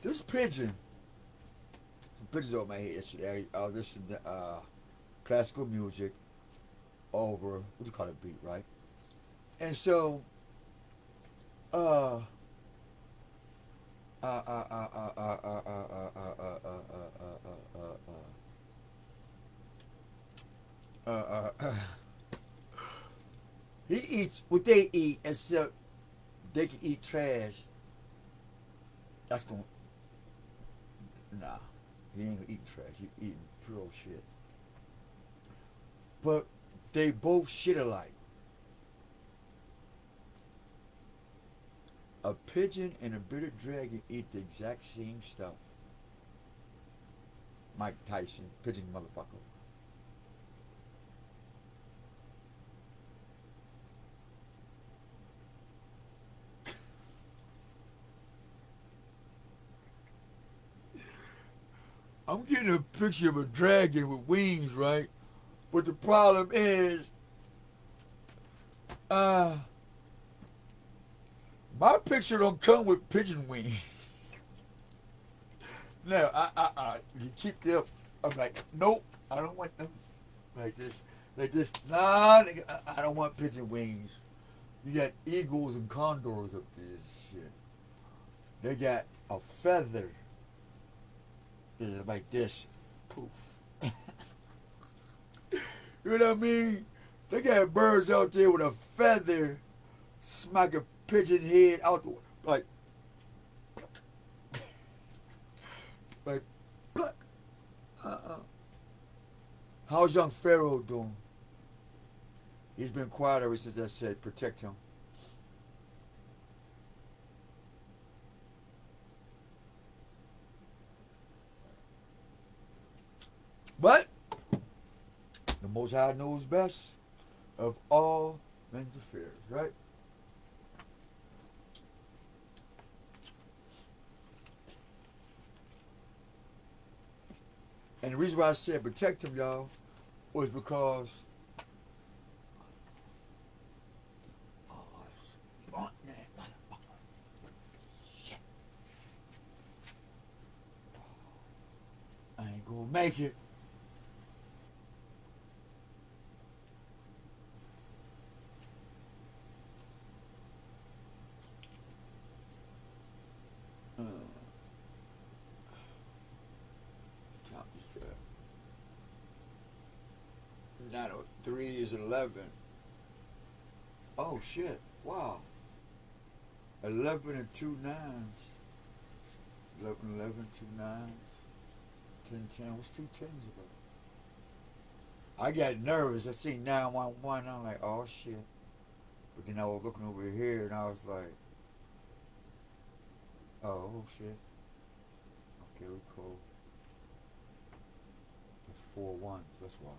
This pigeon, some pigeons over my head yesterday. I was listening to classical music over, what do you call it, beat, right? And so, he eats what they eat, except they can eat trash. That's gonna, nah, he ain't gonna eat trash. He eating pure shit. But they both shit alike. A pigeon and a bearded dragon eat the exact same stuff. Mike Tyson, pigeon motherfucker. I'm getting a picture of a dragon with wings, right? But the problem is, my picture don't come with pigeon wings. No, you keep them. I'm like, nope, I don't want them. Like this, nah, I don't want pigeon wings. You got eagles and condors up there, shit. They got a feather. Like this, poof. You know what I mean? They got birds out there with a feather, smack a pigeon head out the like, like, How's young Pharaoh doing? He's been quiet ever since I said protect him. But the Most High knows best of all men's affairs, right? And the reason why I said protect him, y'all, was because I ain't gonna make it. Top is that. 903 is 11. Oh shit! Wow. 11 and 2 nines. 11, 11, 2 nines. 10, 10. What's 2 tens about? I got nervous. I seen 911. I'm like, oh shit. But then I was looking over here and I was like, Oh shit. Okay, we cool. It's 4 1s. That's why.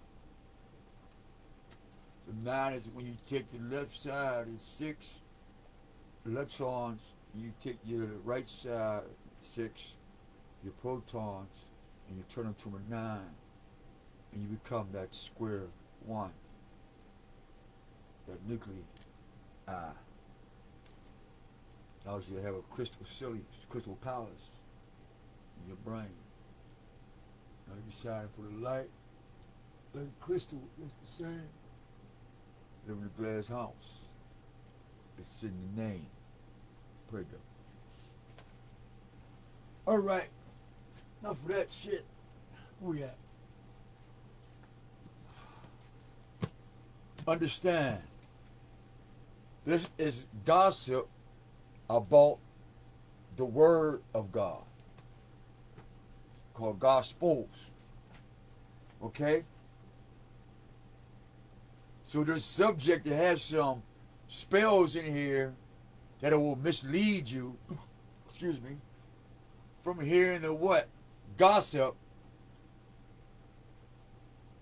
The 9 is when you take your left side. It's 6 electrons. You take your right side 6 your protons and you turn them to a 9 and you become that square 1, that nuclei. Now you have a crystal palace in your brain. Now you shine for the light like crystal. It's the same. Live in a glass house. It's in the name. Pray God. All right. Enough of that shit. Where we at? Understand. This is gossip about the word of God, called Gospels. Okay? So there's subject to have some spells in here that will mislead you, excuse me, from hearing the what? Gossip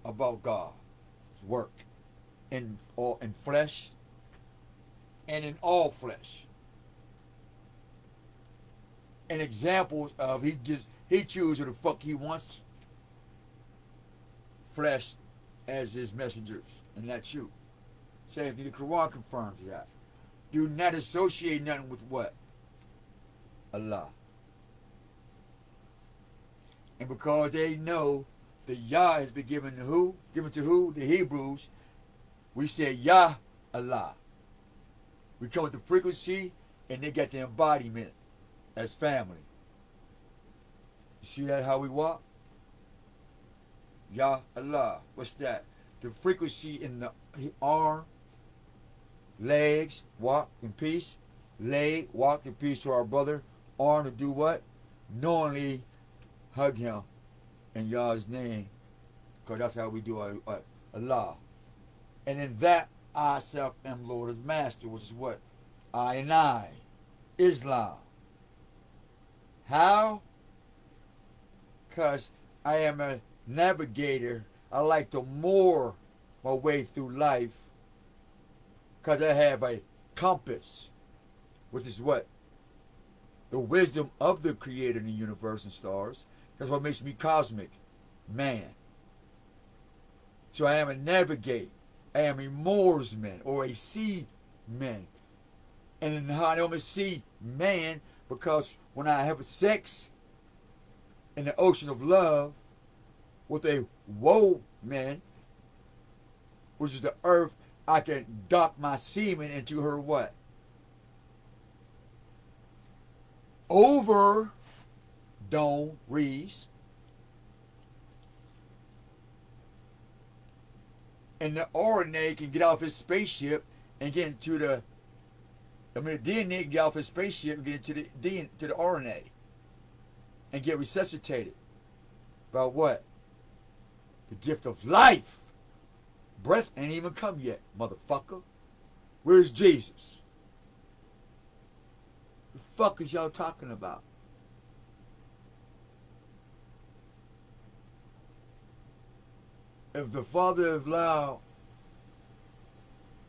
about God's work in flesh and in all flesh. And examples of he chooses who the fuck he wants flesh as his messengers, and that's you. Same thing, the Quran confirms that. Do not associate nothing with what? Allah. And because they know the Yah has been given to who? Given to who? The Hebrews. We say Yah Allah. We come with the frequency and they get the embodiment as family. You see that how we walk? Yah Allah. What's that? The frequency in the arm, legs, walk in peace. Leg, walk in peace to our brother. Arm to do what? Knowingly hug him in Yah's name. Because that's how we do Allah. And in that, I self am Lord as Master, which is what? I and I. Islam. How? Because I am a navigator. I like to moor my way through life. Because I have a compass. Which is what? The wisdom of the Creator in the universe and stars. That's what makes me cosmic. Man. So I am a navigator. I am a moorsman or a seaman. And how I know I'm a sea man, because when I have sex in the ocean of love with a woman, which is the earth, I can dock my semen into her what? Over Dome Reese. And the RNA can get off his spaceship and get into the DNA can get off his spaceship and get into the RNA and get resuscitated by what? The gift of life. Breath ain't even come yet, motherfucker. Where's Jesus? The fuck is y'all talking about? If the father of Lao,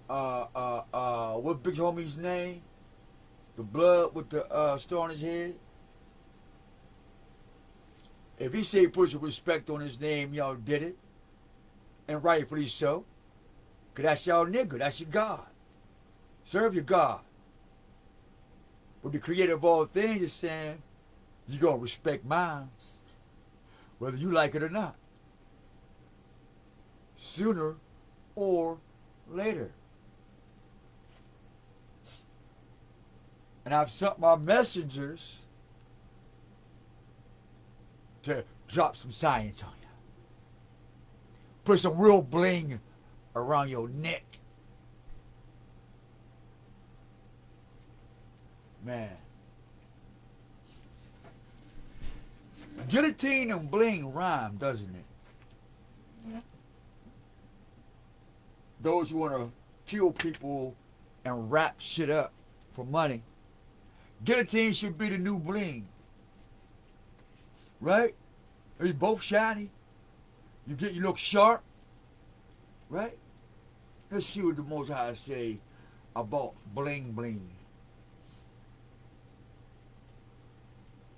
what big homie's name? The blood with the star on his head. If he say put some respect on his name, y'all did it. And rightfully so. Cause that's y'all nigga, that's your God. Serve your God. But the creator of all things is saying, you gonna respect mine, whether you like it or not. Sooner or later. And I've sent my messengers to drop some science on you. Put some real bling around your neck. Man. Guillotine and bling rhyme, doesn't it? Those who want to kill people and wrap shit up for money Guillotine should be the new bling, right? They're both shiny. You look sharp, right? Let's see what the Most High say about bling bling.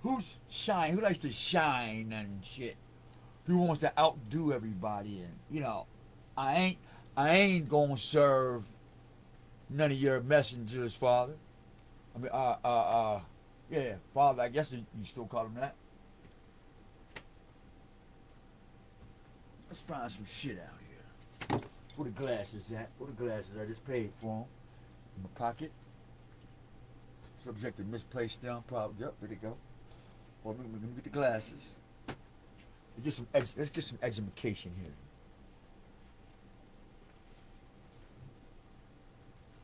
Who's shine? Who likes to shine and shit? Who wants to outdo everybody? And I ain't gonna serve none of your messengers, Father. I mean, yeah, Father. I guess you still call him that. Let's find some shit out here. Where the glasses at? Where the glasses? I just paid for them. In my pocket. Subject to misplaced them. Probably. Yep, there they go. Well, let me get the glasses. Let's get some education here.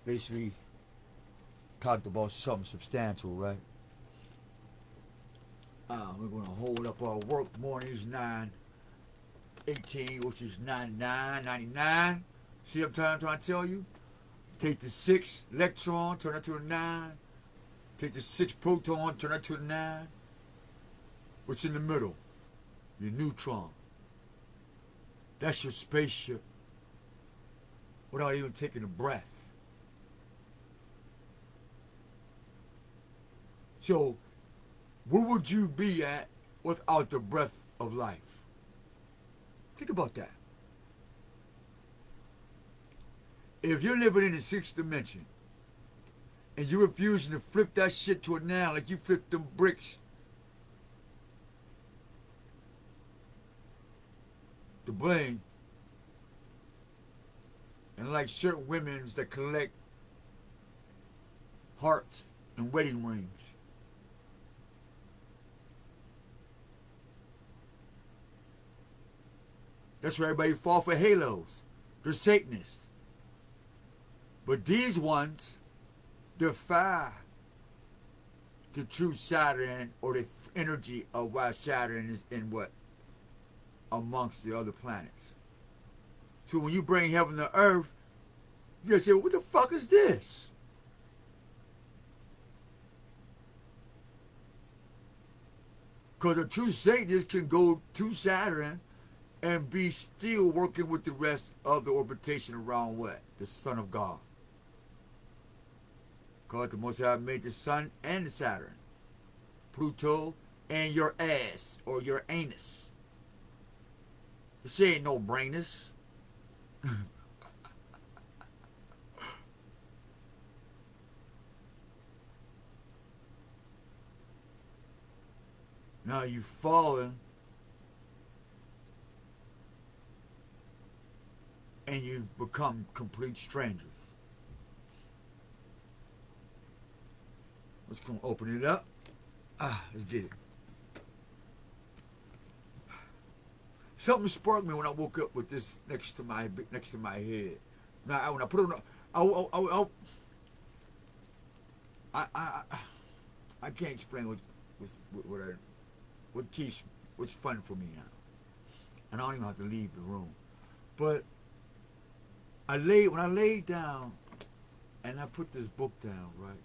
Basically, talked about something substantial, right? We're gonna hold up our work mornings 9:18, which is 99.99. See what I'm trying to tell you? Take the 6 electron, turn it to a 9. Take the 6 proton, turn it to a 9. What's in the middle? Your neutron. That's your spaceship. Without even taking a breath. So, where would you be at without the breath of life? Think about that. If you're living in the 6th dimension and you're refusing to flip that shit to a 9 like you flipped them bricks, the bling, and like certain women's that collect hearts and wedding rings. That's why everybody fall for halos. They're Satanists. But these ones defy the true Saturn or the energy of why Saturn is in what? Amongst the other planets. So when you bring heaven to earth, you gotta say, well, what the fuck is this? Because a true Satanist can go to Saturn and be still working with the rest of the orbitation around what? The Son of God. Because the Most High made the Sun and the Saturn. Pluto and your ass or your anus. This ain't no brainness. Now you've fallen and you've become complete strangers. Let's go open it up. Let's get it. Something sparked me when I woke up with this next to my head. Now when I put it on, I can't explain what's fun for me now, and I don't even have to leave the room. But when I laid down, and I put this book down, right.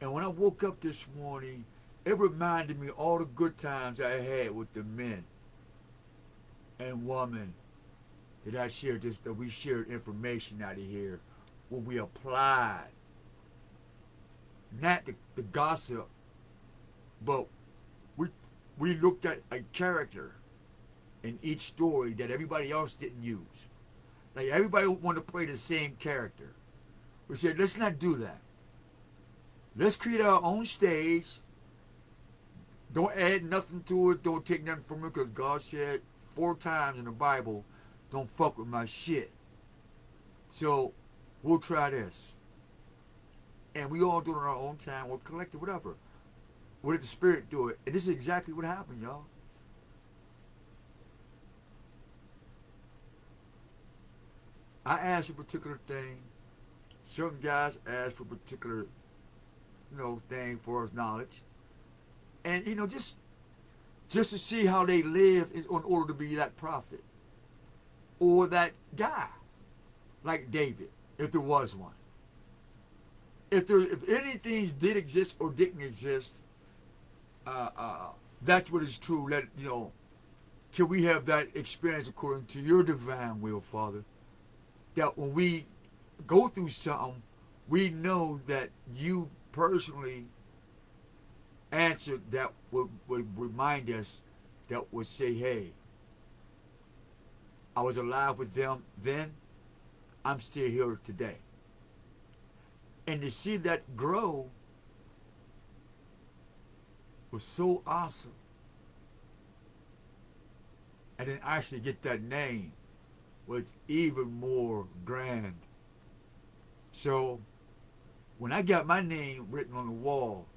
And when I woke up this morning, it reminded me all the good times I had with the men and women that we shared information out of here when we applied. Not the gossip, but we looked at a character in each story that everybody else didn't use. Like everybody wanted to play the same character. We said, let's not do that. Let's create our own stage. Don't add nothing to it. Don't take nothing from it, because God said 4 times in the Bible, don't fuck with my shit. So we'll try this. And we all do it on our own time. We'll collect it, whatever. We'll let the Spirit do it. And this is exactly what happened, y'all. I asked for a particular thing. Certain guys asked for a particular, thing for his knowledge. And, just to see how they live in order to be that prophet. Or that guy. Like David, if there was one. if anything did exist or didn't exist, that's what is true. Let can we have that experience according to your divine will, Father? That when we go through something, we know that you personally answered that would remind us, that would say, hey, I was alive with them then, I'm still here today. And to see that grow was so awesome. And then actually get that name was even more grand. So when I got my name written on the wall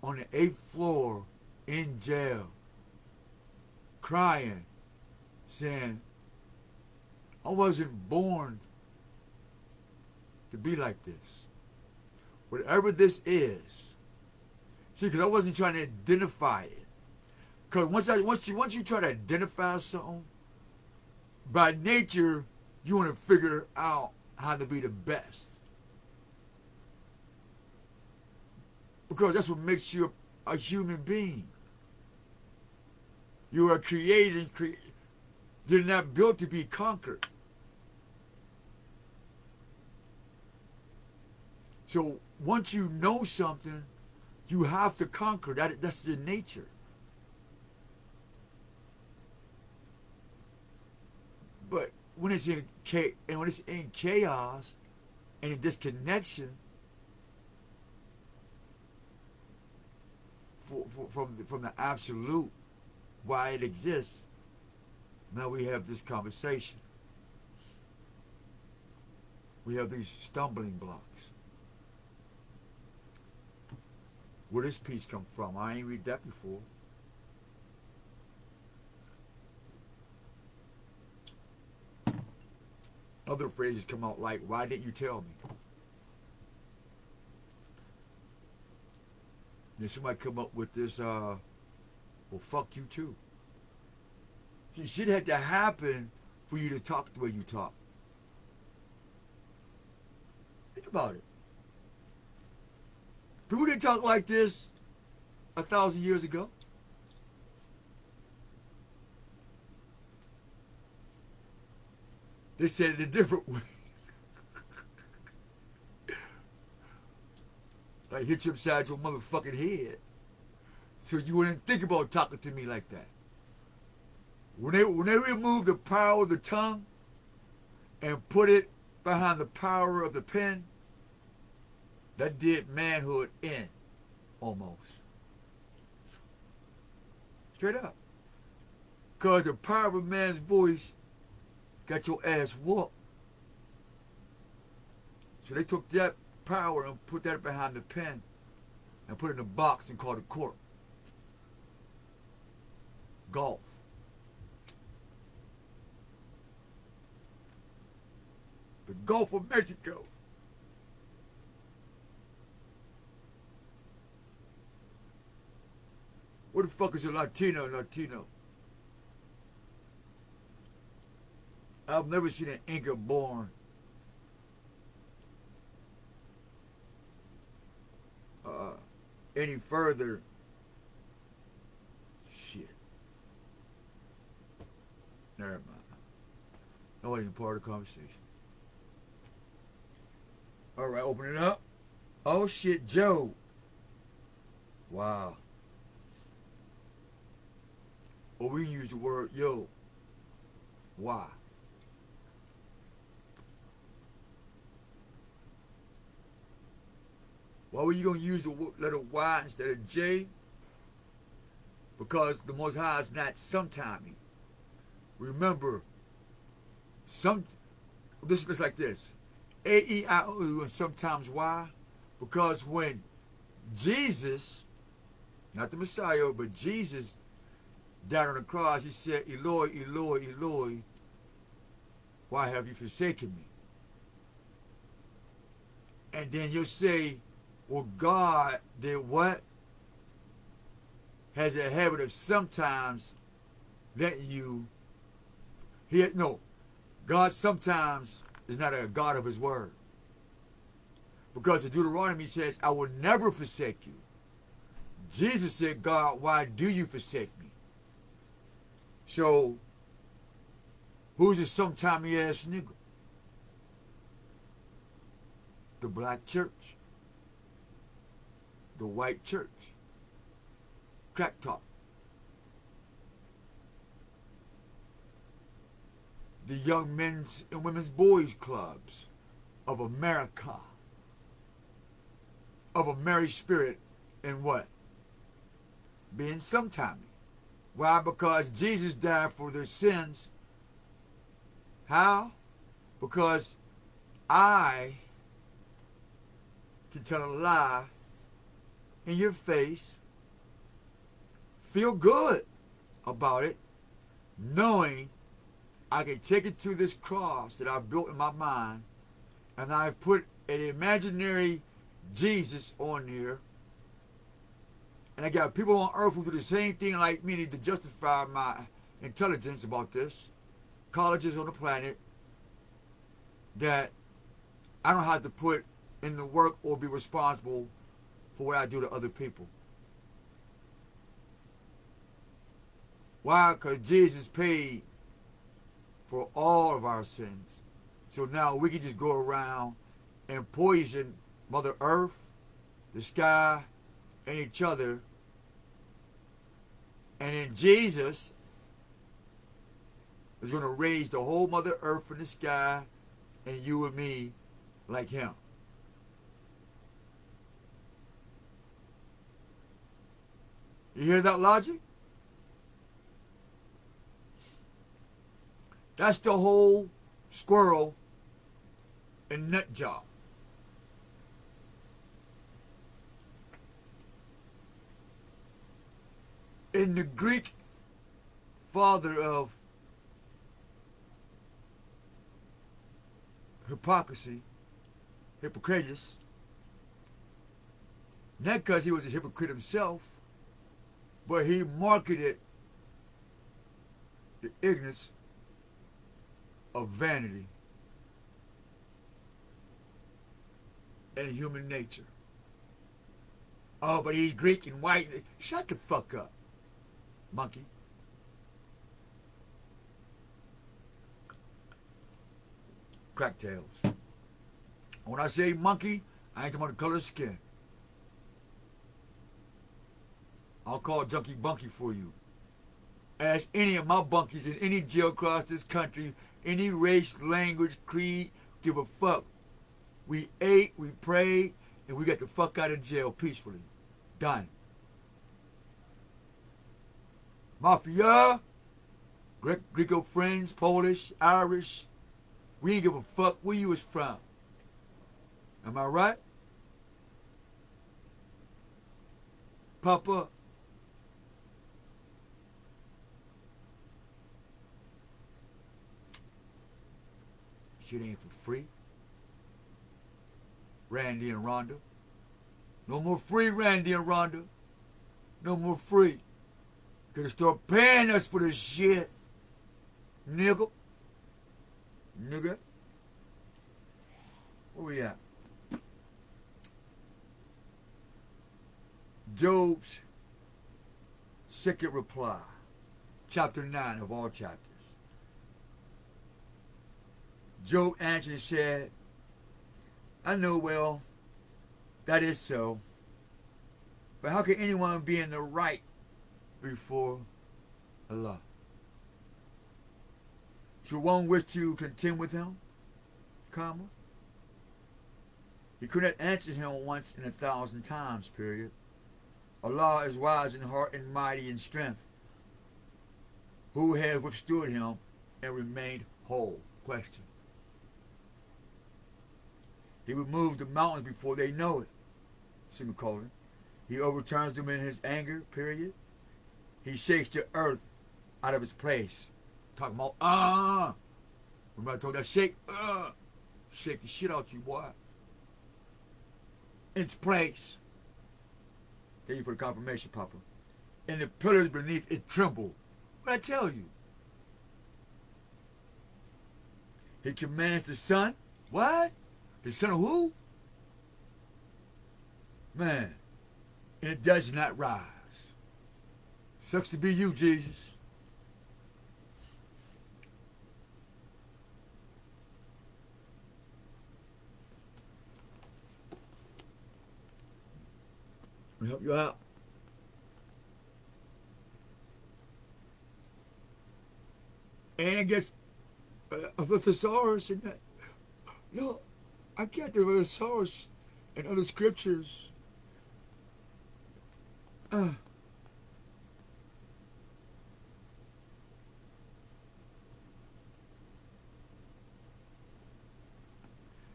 on the 8th floor in jail, crying, saying, I wasn't born to be like this. Whatever this is. See, because I wasn't trying to identify it. Because once you try to identify something, by nature, you want to figure out how to be the best. Because that's what makes you a human being. You are created. You're not built to be conquered. So once you know something, you have to conquer. That's your nature. But when it's in chaos and in disconnection from the absolute, why it exists, now we have this conversation. We have these stumbling blocks. Where does peace come from? I ain't read that before. Other phrases come out like, why didn't you tell me? Then somebody come up with this, well, fuck you too. See, shit had to happen for you to talk the way you talk. Think about it. People didn't talk like this 1,000 years ago. They said it a different way. Like hit you upside your motherfucking head. So you wouldn't think about talking to me like that. When they removed the power of the tongue and put it behind the power of the pen, that did manhood in, almost. Straight up. Because the power of a man's voice got your ass whooped. So they took that power and put that behind the pen and put it in a box and called it court. Golf. The Gulf of Mexico. What the fuck is a Latino? I've never seen an Inca born any further. Shit. Never mind. That wasn't even part of the conversation. Alright, open it up. Oh shit, Joe. Wow. Or we use the word yo. Why? Why were you going to use the letter Y instead of J? Because the Most High is not sometimey. Remember, this looks like this. A-E-I-O-U and sometimes Y. Because when Jesus, not the Messiah, but Jesus died on the cross, he said, Eloi, Eloi, Eloi, why have you forsaken me? And then you'll say, well, God did what? Has a habit of sometimes letting you God sometimes is not a God of his word. Because the Deuteronomy says, I will never forsake you. Jesus said, God, why do you forsake me? So, who's this sometimey ass nigga? The black church. The white church. Crack talk. The young men's and women's boys clubs of America. Of a merry spirit and what? Being sometimey. Why? Because Jesus died for their sins. How? Because I can tell a lie in your face, feel good about it, knowing I can take it to this cross that I built in my mind, and I've put an imaginary Jesus on there, and I got people on earth who do the same thing like me to justify my intelligence about this, colleges on the planet, that I don't have to put in the work or be responsible for what I do to other people. Why? Because Jesus paid for all of our sins. So now we can just go around and poison Mother Earth, the sky, and each other. And then Jesus is going to raise the whole Mother Earth from the sky and you and me like him. You hear that logic? That's the whole squirrel and nut job. In the Greek, father of hypocrisy, Hippocrates, not because he was a hypocrite himself, but he marketed the ignorance of vanity and human nature. Oh, but he's Greek and white. Shut the fuck up, monkey. Cracktails. When I say monkey, I ain't talking about the color of skin. I'll call Junkie Bunky for you. Ask any of my bunkies in any jail across this country, any race, language, creed, give a fuck. We ate, we prayed, and we got the fuck out of jail peacefully. Done. Mafia, Greco friends, Polish, Irish, we ain't give a fuck where you was from. Am I right? Papa? Shit ain't for free. Randy and Rhonda. No more free, Randy and Rhonda. No more free. Gotta start paying us for this shit. Nigga. Nigga. Where we at? Job's second reply. Chapter 9 of all chapters. Job answered and said, I know well, that is so. But how can anyone be in the right before Allah? Should one wish to contend with him? Comma. He could not answer him once in 1,000 times, period. Allah is wise in heart and mighty in strength. Who has withstood him and remained whole? Question. He removes the mountains before they know it. Semicolon. He overturns them in his anger, period. He shakes the earth out of its place. Talking about, remember I told that shake? Shake the shit out you, boy. Its place. Thank you for the confirmation, Papa. And the pillars beneath it tremble. What'd I tell you? He commands the sun. What? The son of who? Man, it does not rise. Sucks to be you, Jesus. Let me help you out. And I guess a thesaurus and that. Yo, I got the thesaurus and other scriptures.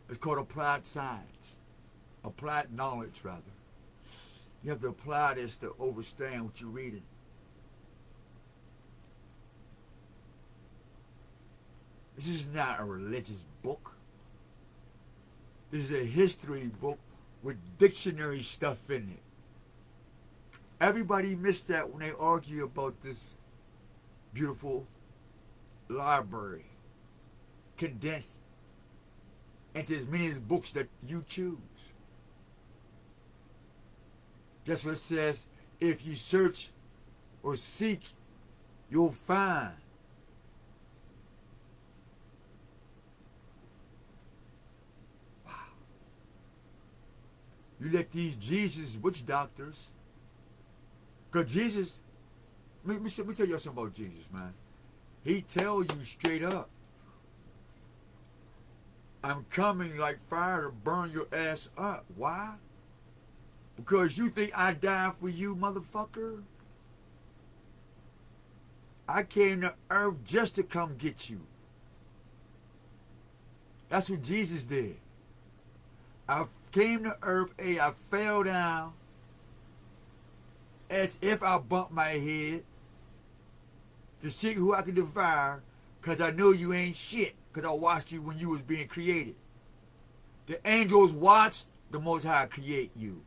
It's called applied science. Applied knowledge, rather. You have to apply this to understand what you're reading. This is not a religious book. This is a history book with dictionary stuff in it. Everybody missed that when they argue about this beautiful library condensed into as many books that you choose. That's what it says. If you search or seek, you'll find. Wow. You let these Jesus witch doctors, because Jesus, let me tell you something about Jesus, man. He tell you straight up, I'm coming like fire to burn your ass up. Why? Because you think I died for you, motherfucker? I came to earth just to come get you. That's what Jesus did. I came to earth, I fell down as if I bumped my head to see who I could devour, because I know you ain't shit, because I watched you when you was being created. The angels watched the Most High create you.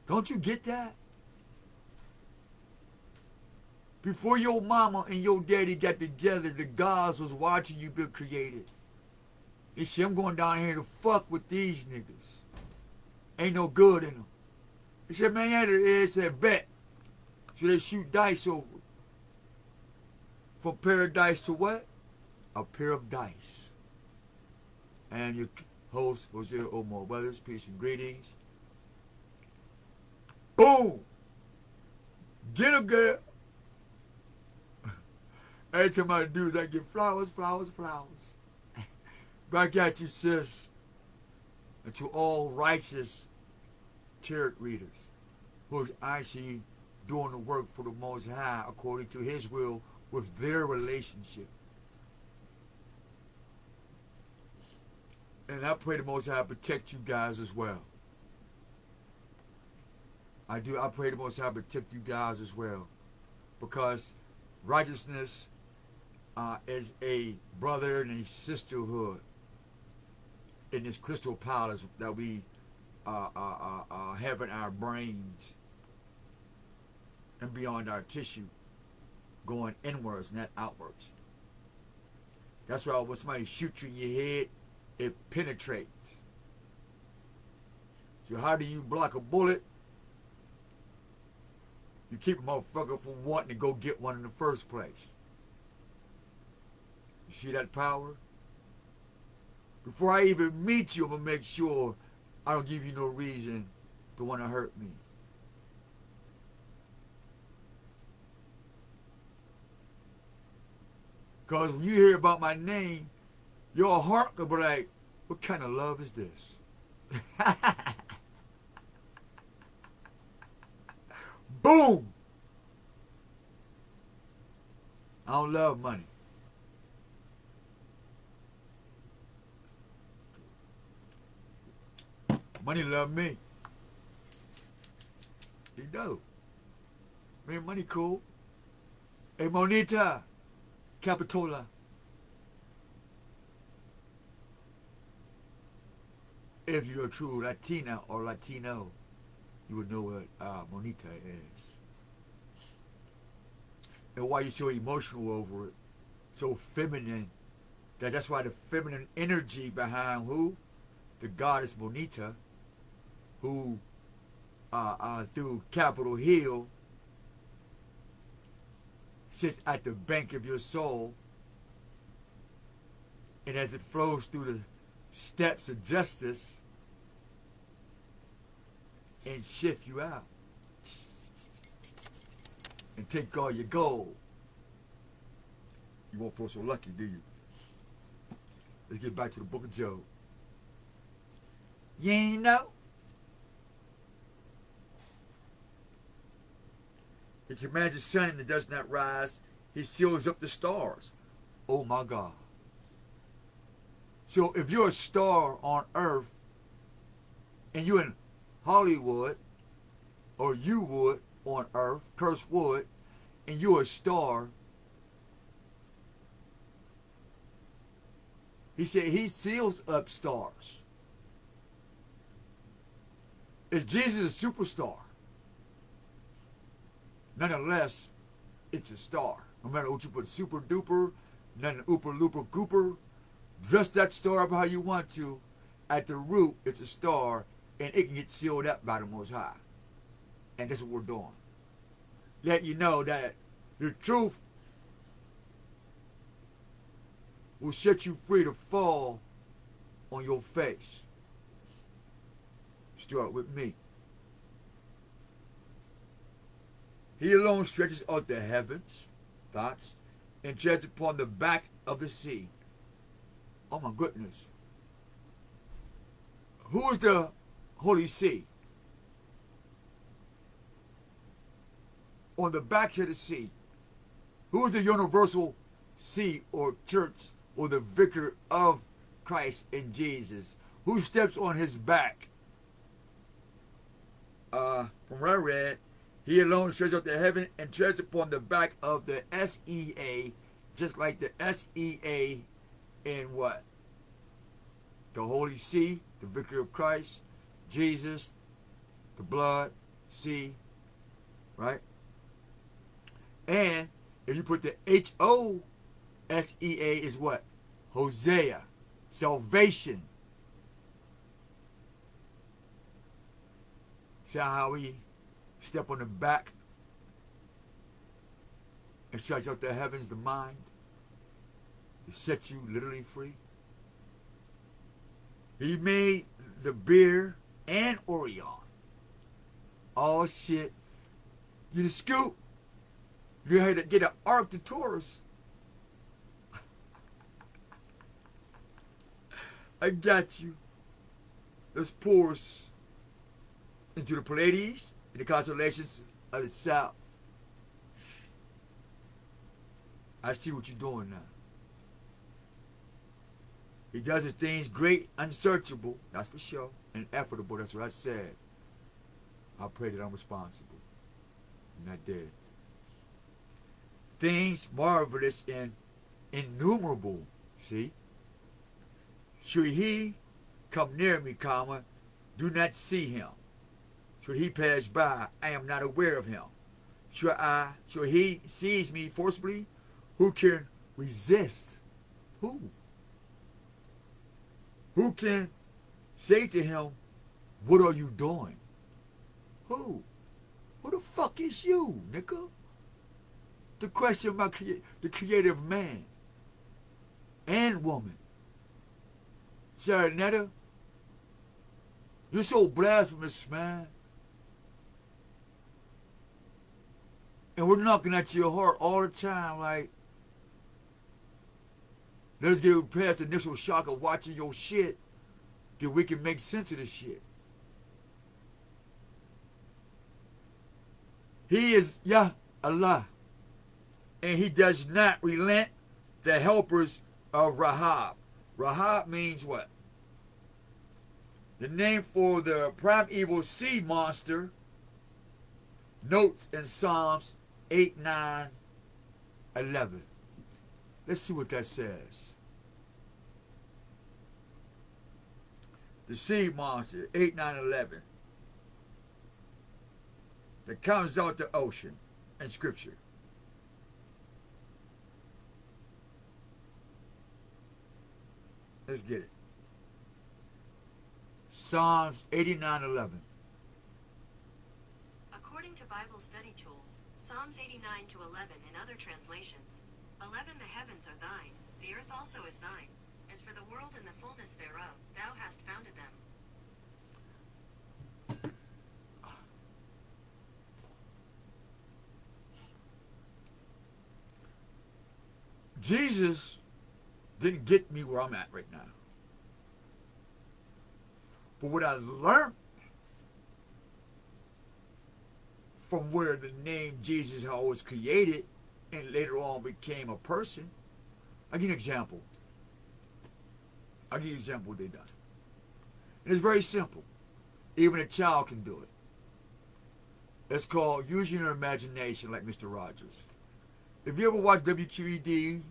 Don't you get that? Before your mama and your daddy got together, the gods was watching you be created. They said, I'm going down here to fuck with these niggas. Ain't no good in them. He said, man, yeah, there is. He said, bet. So they shoot dice over. From paradise to what? A pair of dice. And your host, Jose Omar Brothers, peace and greetings. Boom! Get him, girl. Every time I do is I get flowers, flowers, flowers. Back at you, sis. And to all righteous tarot readers who are actually doing the work for the Most High according to His will with their relationship. And I pray the Most High protect you guys as well. I pray the Most High protect you guys as well. Because righteousness is a brother and a sisterhood in this crystal palace that we have in our brains and beyond our tissue, going inwards, not outwards. That's why when somebody shoots you in your head, it penetrates. So how do you block a bullet? You keep a motherfucker from wanting to go get one in the first place. You see that power? Before I even meet you, I'm going to make sure I don't give you no reason to want to hurt me. Because when you hear about my name, your heart will be like, what kind of love is this? Boom! I don't love money. Money love me. He do. Man, money cool. Hey, Monita. Capitola. If you're a true Latina or Latino, you would know what Monita is. And why you're so emotional over it, so feminine, that's why the feminine energy behind who? The goddess Monita who through Capitol Hill sits at the bank of your soul, and as it flows through the steps of justice and shift you out and take all your gold. You won't feel so lucky, do you? Let's get back to the book of Job. You ain't know? He commands the sun and it does not rise. He seals up the stars. Oh my God. So if you're a star on earth and you're in Hollywood, or you would on earth, Curse Wood, and you're a star, he said he seals up stars. Is Jesus a superstar? Nonetheless, it's a star. No matter what you put, super duper, nothing ooper looper gooper, dress that star up how you want to. At the root, it's a star, and it can get sealed up by the Most High. And that's what we're doing. Let you know that the truth will set you free to fall on your face. Start with me. He alone stretches out the heavens, thoughts, and treads upon the back of the sea. Oh my goodness. Who is the Holy See? On the back of the sea. Who is the universal sea or church or the vicar of Christ and Jesus? Who steps on his back? From what I read, he alone stretches out the heaven and treads upon the back of the SEA, just like the SEA in what? The Holy See, the vicar of Christ, Jesus, the blood, sea, right? And if you put the HOSEA is what? Hosea, salvation. See how we step on the back and stretch out the heavens, the mind, to set you literally free? He made the beer and Orion. Oh shit. You the scoop. You had to get an Ark to Taurus. I got you. Let's pour us into the Pleiades and the constellations of the south. I see what you're doing now. He does his things great, unsearchable, that's for sure, and effortable, that's what I said. I pray that I'm responsible. I'm not dead. Things marvelous and innumerable, see? Should he come near me, comma, do not see him. Should he pass by, I am not aware of him. Should he seize me forcibly, who can resist? Who? Who can say to him, what are you doing? Who? Who the fuck is you, nigga? The question about the creative man and woman. Sharonetta, you're so blasphemous, man. And we're knocking at your heart all the time, like, let's get past the initial shock of watching your shit, that we can make sense of this shit. He is Yah Allah, and he does not relent the helpers of Rahab. Rahab means what? The name for the primeval sea monster, notes in Psalms 8, 9, 11. Let's see what that says. The sea monster, 8, 9, 11. That comes out the ocean in Scripture. Let's get it. Psalms 89:11. According to Bible Study Tools, Psalms 89 to 11 in other translations. 11 The heavens are thine, the earth also is thine. As for the world and the fullness thereof, thou hast founded them. Jesus didn't get me where I'm at right now. But what I learned from where the name Jesus was created and later on became a person, I'll give you an example. I'll give you an example of what they done. And it's very simple. Even a child can do it. It's called using your imagination, like Mr. Rogers. If you ever watch WQED,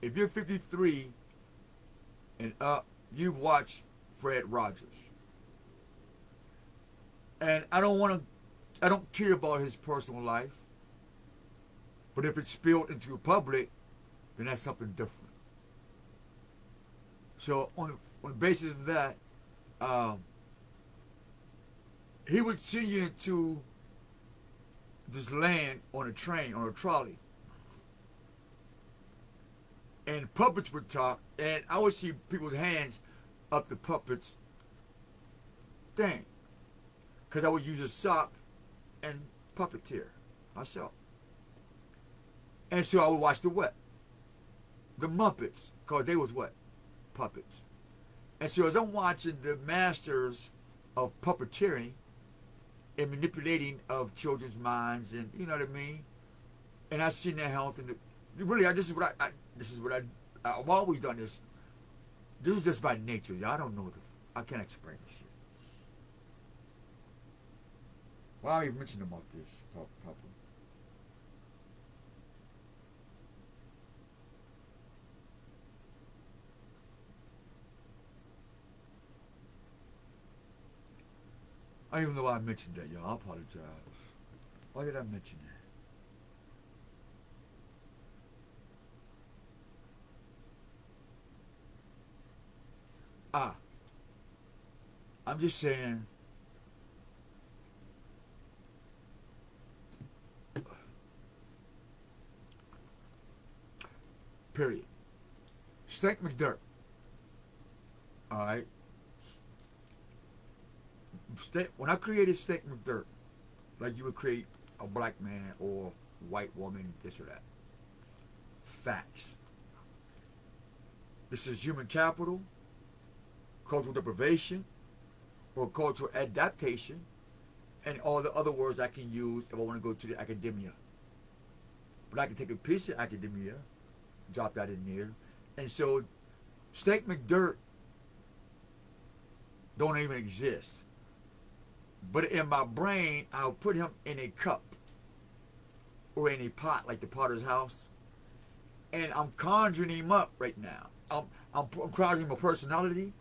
if you're 53 and up, you've watched Fred Rogers. And I don't care about his personal life. But if it's spilled into the public, then that's something different. So on the basis of that, he would send you into this land on a train, on a trolley. And puppets would talk, and I would see people's hands up the puppets thing. Because I would use a sock and puppeteer myself. And so I would watch the Muppets, because they was what? Puppets. And so as I'm watching the masters of puppeteering and manipulating of children's minds, and you know what I mean, and I seen their health, and really, this is what I've always done this. This is just by nature, y'all. I don't know I can't explain this shit. Why am I even mentioning about this, Papa? I don't even know why I mentioned that, y'all. I apologize. Why did I mention that? I'm just saying. Period. Steak McDirt. Alright. When I created Steak McDirt, like you would create a black man or white woman, this or that. Facts. This is human capital, cultural deprivation, or cultural adaptation, and all the other words I can use if I want to go to the academia. But I can take a piece of academia, drop that in there, and so Steak McDirt don't even exist. But in my brain, I'll put him in a cup or in a pot, like the potter's house, and I'm conjuring him up right now. I'm conjuring a personality.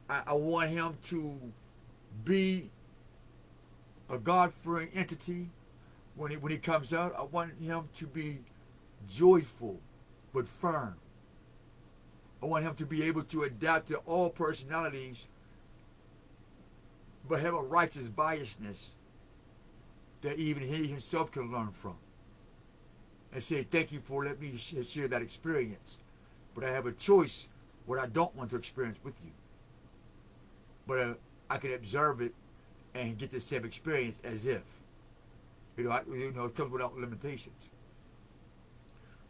I want him to be a God-fearing entity when he comes out. I want him to be joyful but firm. I want him to be able to adapt to all personalities but have a righteous biasness that even he himself can learn from. And say, thank you for letting me share that experience. But I have a choice what I don't want to experience with you. But I can observe it and get the same experience as if. It comes without limitations.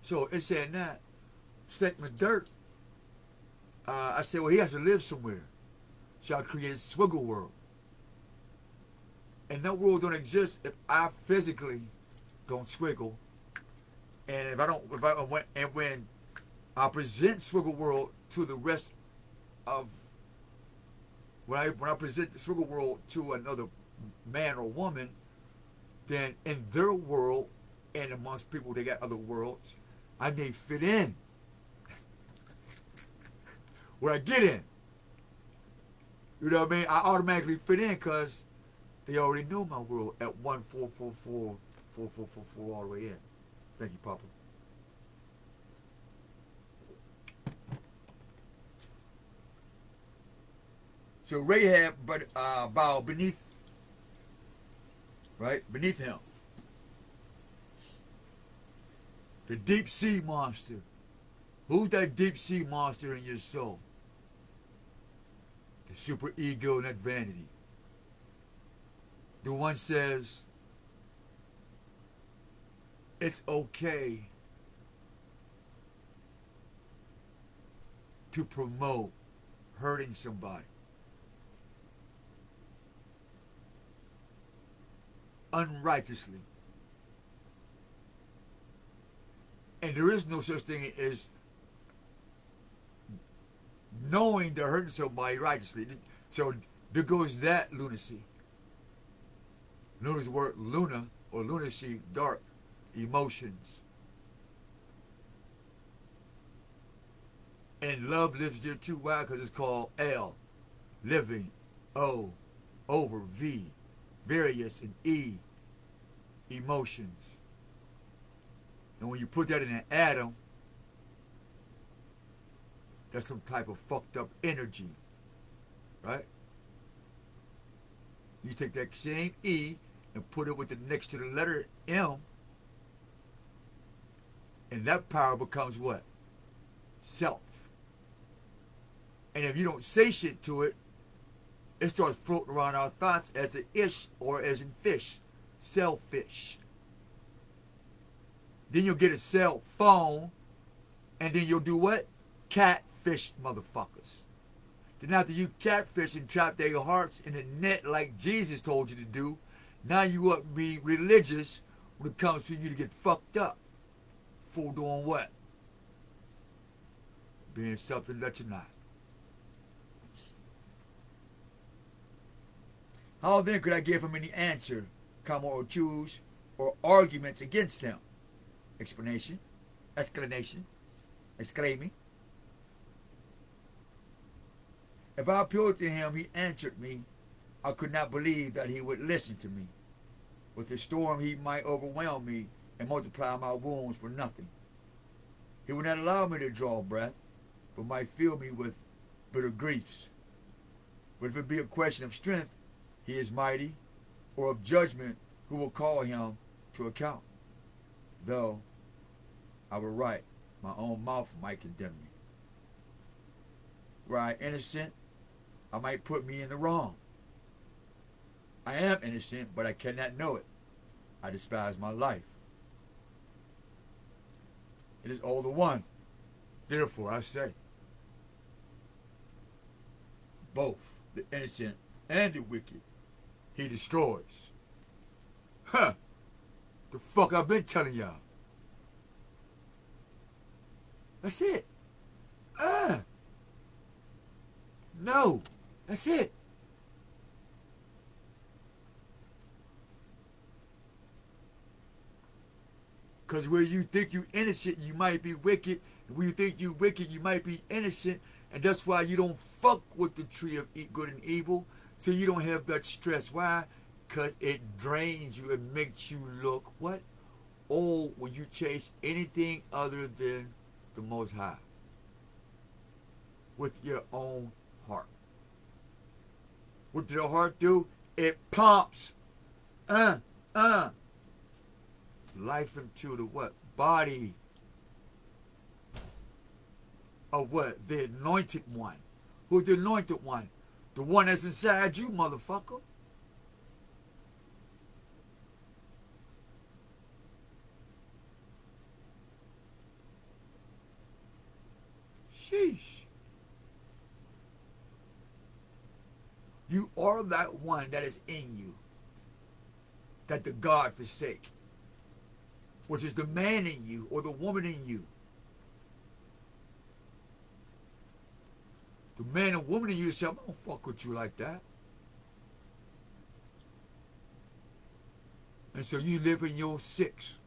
So in saying that, Steak McDirt, I said, well, he has to live somewhere. So I created Swiggle World. And that world don't exist if I physically don't swiggle. And when I present Swiggle World to the rest of, when I present the Swiggle World to another man or woman, then in their world and amongst people that got other worlds, I may fit in. Where I get in. You know what I mean? I automatically fit in because they already know my world at 1444444 all the way in. Thank you, Papa. So Rahab bowed beneath, right? Beneath him. The deep sea monster. Who's that deep sea monster in your soul? The super ego and that vanity. The one says, it's okay to promote hurting somebody. Unrighteously. And there is no such thing as knowing they're hurting somebody righteously. So there goes that lunacy. Luna's word luna or lunacy, dark emotions. And love lives there too. Why? Because it's called L, living, O, over, V, various, and E, emotions. And when you put that in an atom, that's some type of fucked up energy, right? You take that same E and put it with the next to the letter M, and that power becomes what? Self. And if you don't say shit to it, it starts floating around our thoughts as an ish or as in fish, selfish. Then you'll get a cell phone, and then you'll do what? Catfish motherfuckers. Then after you catfish and trap their hearts in a net like Jesus told you to do, now you up be religious when it comes for you to get fucked up. For doing what? Being something that you're not. How then could I give him any answer, comma, or choose, or arguments against him? Explanation, exclamation, exclaiming. If I appealed to him, he answered me. I could not believe that he would listen to me. With the storm, he might overwhelm me and multiply my wounds for nothing. He would not allow me to draw breath, but might fill me with bitter griefs. But if it be a question of strength, he is mighty, or of judgment, who will call him to account? Though I were right, my own mouth might condemn me. Were I innocent, I might put me in the wrong. I am innocent, but I cannot know it. I despise my life. It is all the one. Therefore I say, both the innocent and the wicked he destroys. Huh. The fuck I've been telling y'all. That's it. No. That's it. Because where you think you're innocent, you might be wicked. And when you think you're wicked, you might be innocent. And that's why you don't fuck with the tree of good and evil. So you don't have that stress. Why? Because it drains you. It makes you look what? Old when you chase anything other than the Most High. With your own heart. What did the heart do? It pumps. Life into the what? Body of what? The anointed one. Who's the anointed one? The one that's inside you, motherfucker. Sheesh. You are that one that is in you. That the God forsake. Which is the man in you or the woman in you. The man and woman in you say, I don't fuck with you like that. And so you live in your six.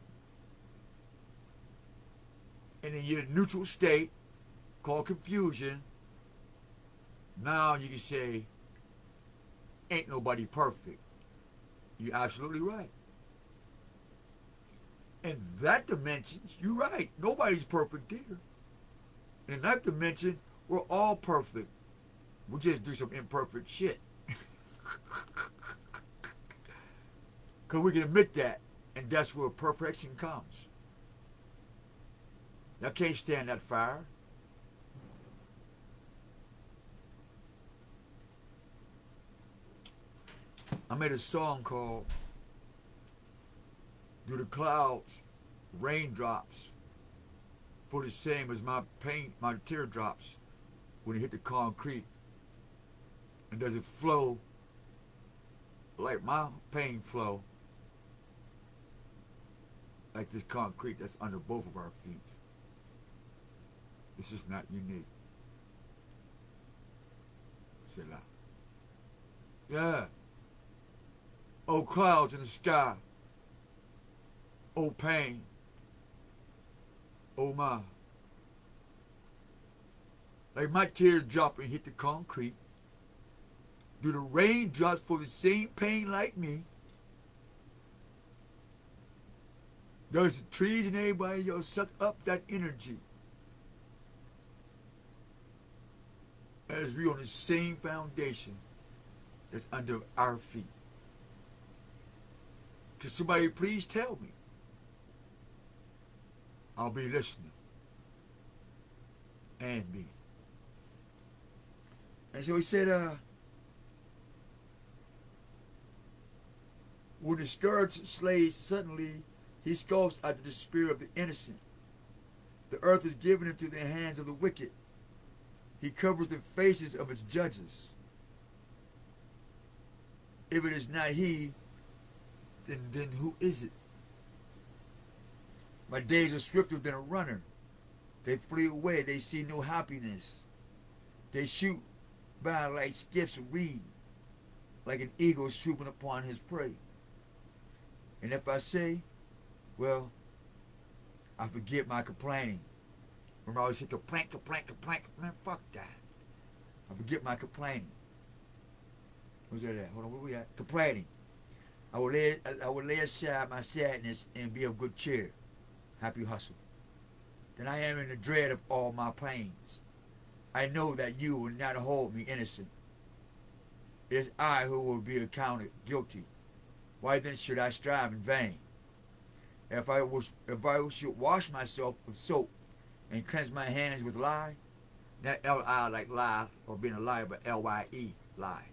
And in your neutral state, called confusion, now you can say, ain't nobody perfect. You're absolutely right. In that dimension, you're right. Nobody's perfect there. In that dimension, we're all perfect. We just do some imperfect shit. Because we can admit that, and that's where perfection comes. Y'all can't stand that fire. I made a song called "Do the Clouds Raindrops for the Same as My Pain, My Teardrops when it hit the concrete? And does it flow like my pain flow, like this concrete that's under both of our feet? This is not unique." Say loud. Yeah. Oh, clouds in the sky. Oh, pain. Oh, my. Like my tears drop and hit the concrete. Do the raindrops for the same pain like me? Does the trees and everybody else suck up that energy? As we on the same foundation that's under our feet. Can somebody please tell me? I'll be listening. And me. And so he said, when the scourge slays suddenly, he scoffs at the despair of the innocent. The earth is given into the hands of the wicked. He covers the faces of its judges. If it is not he, then who is it? My days are swifter than a runner. They flee away. They see no happiness. They shoot by like skiffs of reed, like an eagle swooping upon his prey. And if I say, well, I forget my complaining. Remember I always say complaint, man, fuck that. I forget my complaining. Where's that at? Hold on, where we at? Complaining. I will lay aside my sadness and be of good cheer. Happy hustle. Then I am in the dread of all my pains. I know that you will not hold me innocent. It is I who will be accounted guilty. Why then should I strive in vain? If I should wash myself with soap and cleanse my hands with lye, not L-I like lie or being a liar, but L-Y-E, lie.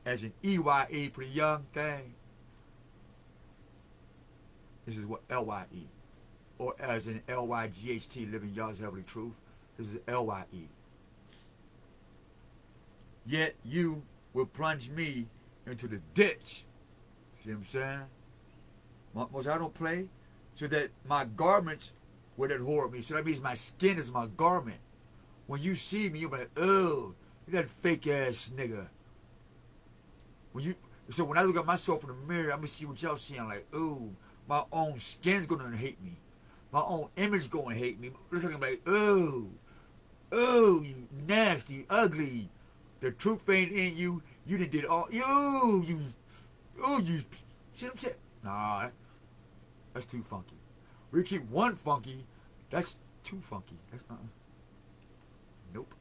As an E-Y-E, pretty young thing. This is what L-Y-E. Or as in L-Y-G-H-T, living Yah's heavenly truth. This is L-Y-E. Yet you will plunge me into the ditch. See what I'm saying? Most I don't play. So that my garments would abhor me. So that means my skin is my garment. When you see me, you're like, oh, you that fake ass nigga. So when I look at myself in the mirror, I'm gonna see what y'all seeing. Like, ooh, my own skin's gonna hate me. My own image gonna hate me. Looks like I'm like, ooh, you nasty, ugly. The truth ain't in you. You did all. You. See what I'm saying? Nah, that's too funky. We keep one funky. That's too funky. That's Nope.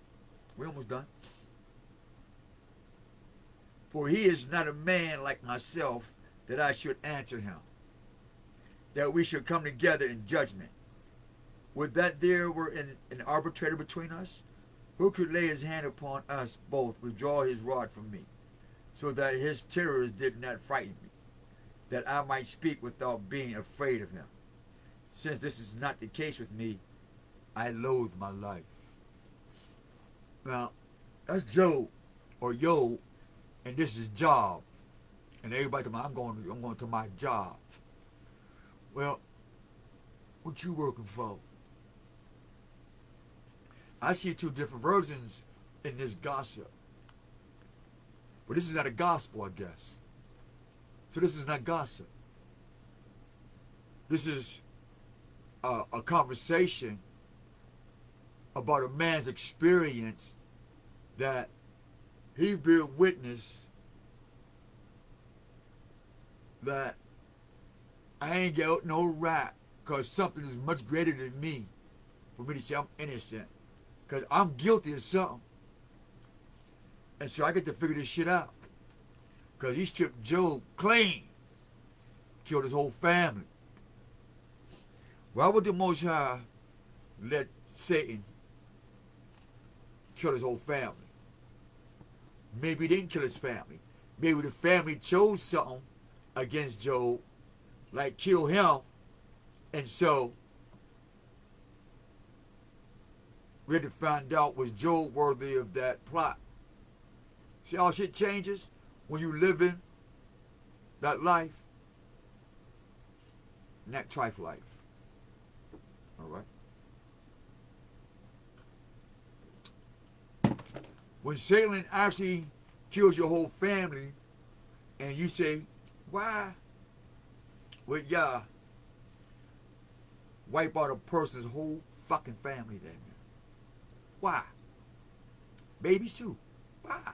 We're almost done. For he is not a man like myself that I should answer him, that we should come together in judgment. Would that there were an arbitrator between us, who could lay his hand upon us both, withdraw his rod from me, so that his terrors did not frighten me, that I might speak without being afraid of him. Since this is not the case with me, I loathe my life. Now, that's Job, or Yo, and this is job. And everybody tell me, I'm going to my job. Well, what you working for? I see two different versions in this gossip. But this is not a gospel, I guess. So this is not gossip. This is a conversation about a man's experience that he bear witness that I ain't got no right because something is much greater than me for me to say I'm innocent. Because I'm guilty of something. And so I get to figure this shit out. Because he stripped Job clean. Killed his whole family. Why would the Most High let Satan kill his whole family? Maybe he didn't kill his family. Maybe the family chose something against Job, like kill him, and so we had to find out, was Job worthy of that plot? See how shit changes when you live in that life, and that trife life. All right. When Satan actually kills your whole family, and you say, why would y'all wipe out a person's whole fucking family then? Why? Babies too. Why?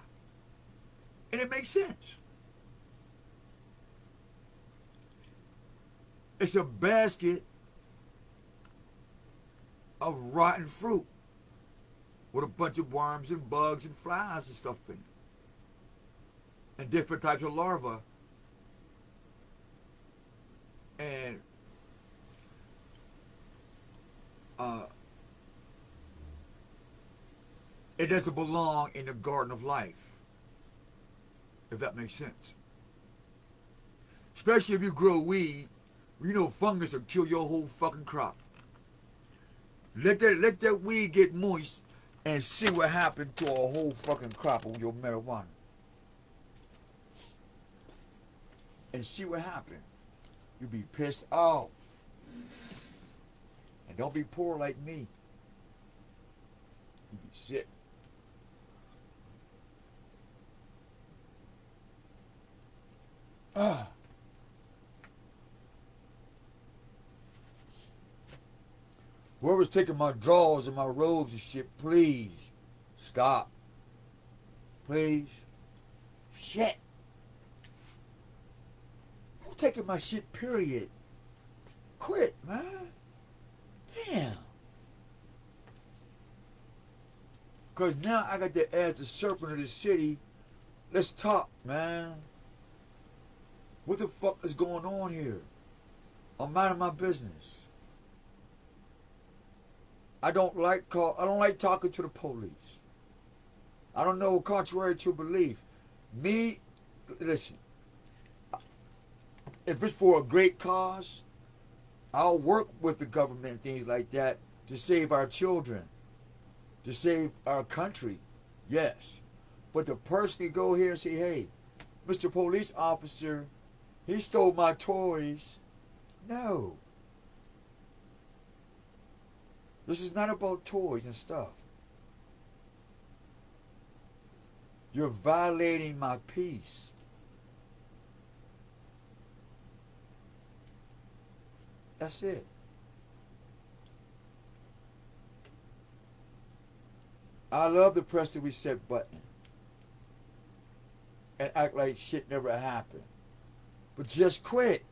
And it makes sense. It's a basket of rotten fruit with a bunch of worms and bugs and flies and stuff in it. And different types of larvae. And it doesn't belong in the garden of life, if that makes sense. Especially if you grow weed, you know fungus will kill your whole fucking crop. Let that weed get moist and see what happened to a whole fucking crop of your marijuana. And see what happened. You be pissed off. And don't be poor like me. You be sick. Whoever's taking my drawers and my robes and shit, please stop. Please. Shit. Who's taking my shit, period? Quit, man. Damn. Because now I got to add the serpent of the city. Let's talk, man. What the fuck is going on here? I'm minding my business. I don't like talking to the police. I don't know, contrary to belief. Me, listen. If it's for a great cause, I'll work with the government and things like that to save our children, to save our country. Yes. But to personally go here and say, hey, Mr. Police Officer, he stole my toys. No. This is not about toys and stuff. You're violating my peace. That's it. I love to press the reset button and act like shit never happened. But just quit.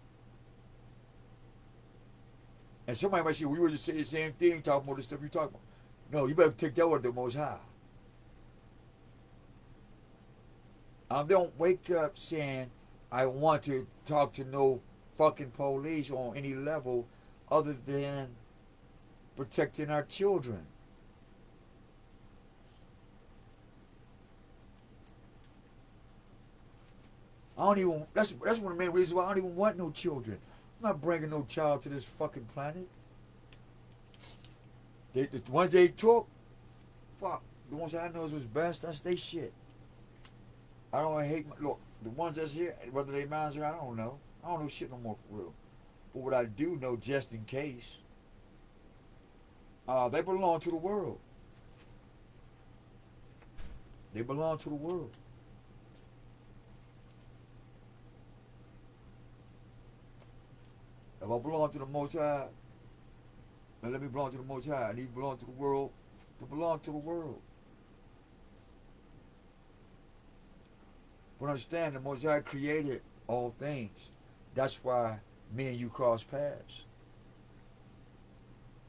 And somebody might say, we were just saying the same thing, talking about the stuff you're talking about. No, you better take that word to the Most High. I don't wake up saying I want to talk to no fucking police on any level other than protecting our children. I don't even, that's one of the main reasons why I don't even want no children. I'm not bringing no child to this fucking planet. The ones they took, fuck, the ones I know was best, that's they shit. I don't hate, look, the ones that's here, whether they mine or I don't know. I don't know shit no more for real. But what I do know, just in case, they belong to the world. They belong to the world. If I belong to the Most High, then let me belong to the Most High. And he belong to the world, to belong to the world. But understand, the Most High created all things. That's why me and you cross paths.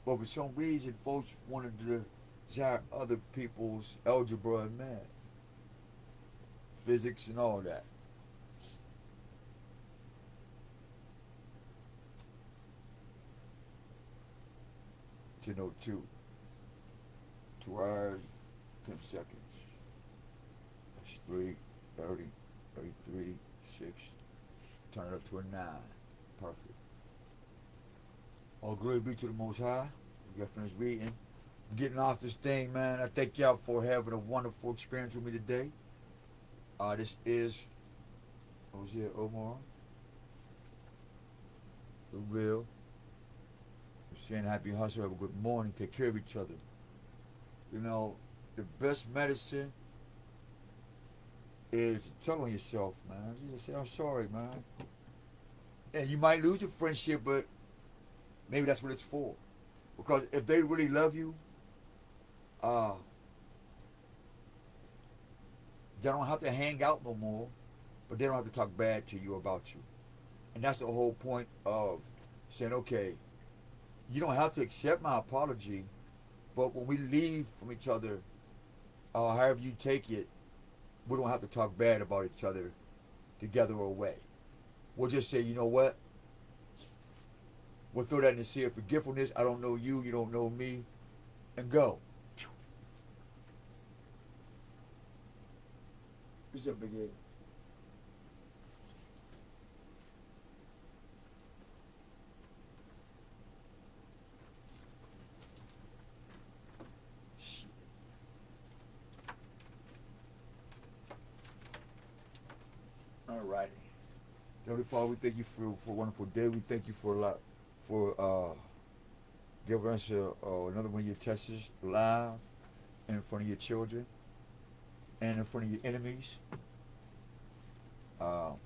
But for some reason, folks wanted to desire other people's algebra and math, physics and all that. 10:02. 2 hours, 10 seconds. That's 3:30, 33, 6. Turn it up to a 9. Perfect. All glory be to the Most High. We got finished reading. Getting off this thing, man. I thank y'all for having a wonderful experience with me today. This is, what was it, Omar? The Real. We're saying happy hustle. Have a good morning. Take care of each other. You know, the best medicine is telling yourself, man. You just say, I'm sorry, man. And you might lose your friendship, but maybe that's what it's for. Because if they really love you, they don't have to hang out no more, but they don't have to talk bad to you about you. And that's the whole point of saying, okay, you don't have to accept my apology, but when we leave from each other, however you take it, we don't have to talk bad about each other together or away. We'll just say, you know what? We'll throw that in the sea of forgetfulness. I don't know you, you don't know me, and go. What's up, Big Ed? All righty. Heavenly Father, we thank you for a wonderful day. We thank you for a lot, for giving us another one of your tests live in front of your children and in front of your enemies. Oh my God.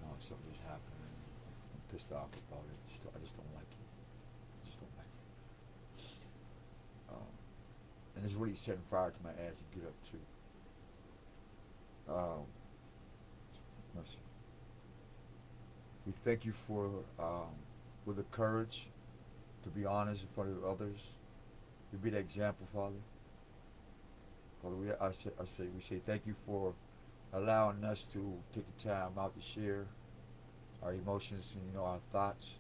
No, something just happened. I'm pissed off about it. I just don't like it. I just don't like it. And it's really setting fire to my ass to get up too. Mercy. We thank you for the courage to be honest in front of others, to be the example, Father. Father, we say thank you for allowing us to take the time out to share our emotions and our thoughts.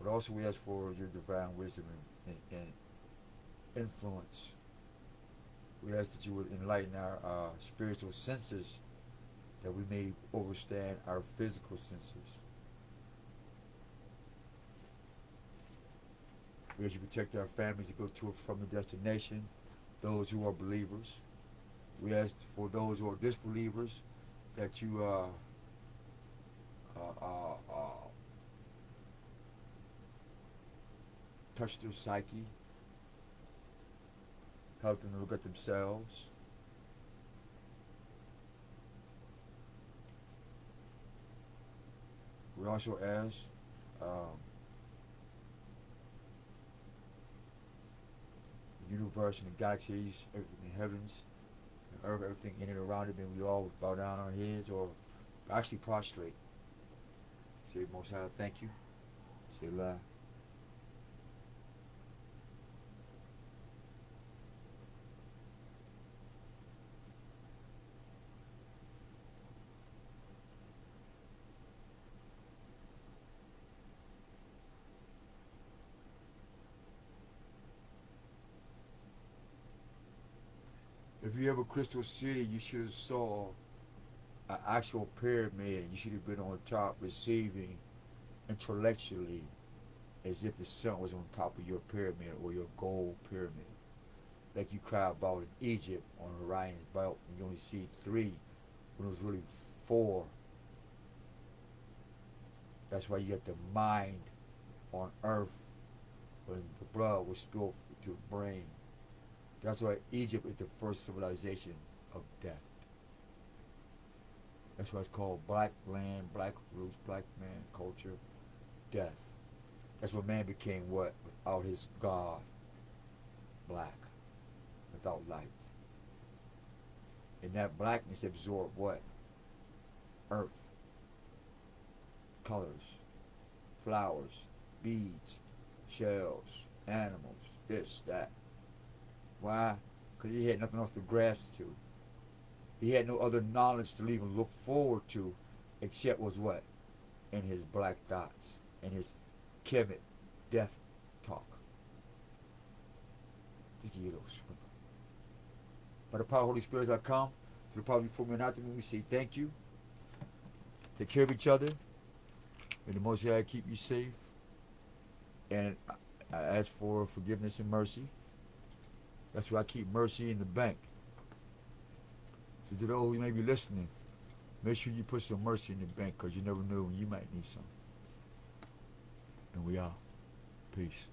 But also we ask for your divine wisdom and influence. We ask that you would enlighten our spiritual senses, that we may overstand our physical senses. We ask you to protect our families to go to and from the destination, those who are believers. We ask for those who are disbelievers that you touch their psyche, help them to look at themselves. We also ask the universe and the galaxies, everything in the heavens, the earth, everything in and around it, and we all bow down our heads or actually prostrate. Say, Most High, thank you. Say, La. If you have a Crystal City, you should have saw an actual pyramid. You should have been on top receiving intellectually as if the sun was on top of your pyramid or your gold pyramid. Like you cry about in Egypt on Orion's belt, and you only see 3 when it was really 4. That's why you get the mind on earth when the blood was spilled to the brain. That's why Egypt is the first civilization of death. That's why it's called black land, black roots, black man, culture, death. That's what man became what? Without his God. Black. Without light. And that blackness absorbed what? Earth, colors, flowers, beads, shells, animals, this, that. Why? Because he had nothing else to grasp to. He had no other knowledge to even look forward to except was what? In his black thoughts, in his Kemet death talk. Just give you a little sprinkle. By the power of the Holy Spirit I come, to the power before me and after me, we say thank you. Take care of each other. May the Most High keep you safe. And I ask for forgiveness and mercy. That's why I keep mercy in the bank. So to those who may be listening, make sure you put some mercy in the bank because you never know when you might need some. And we are. Peace.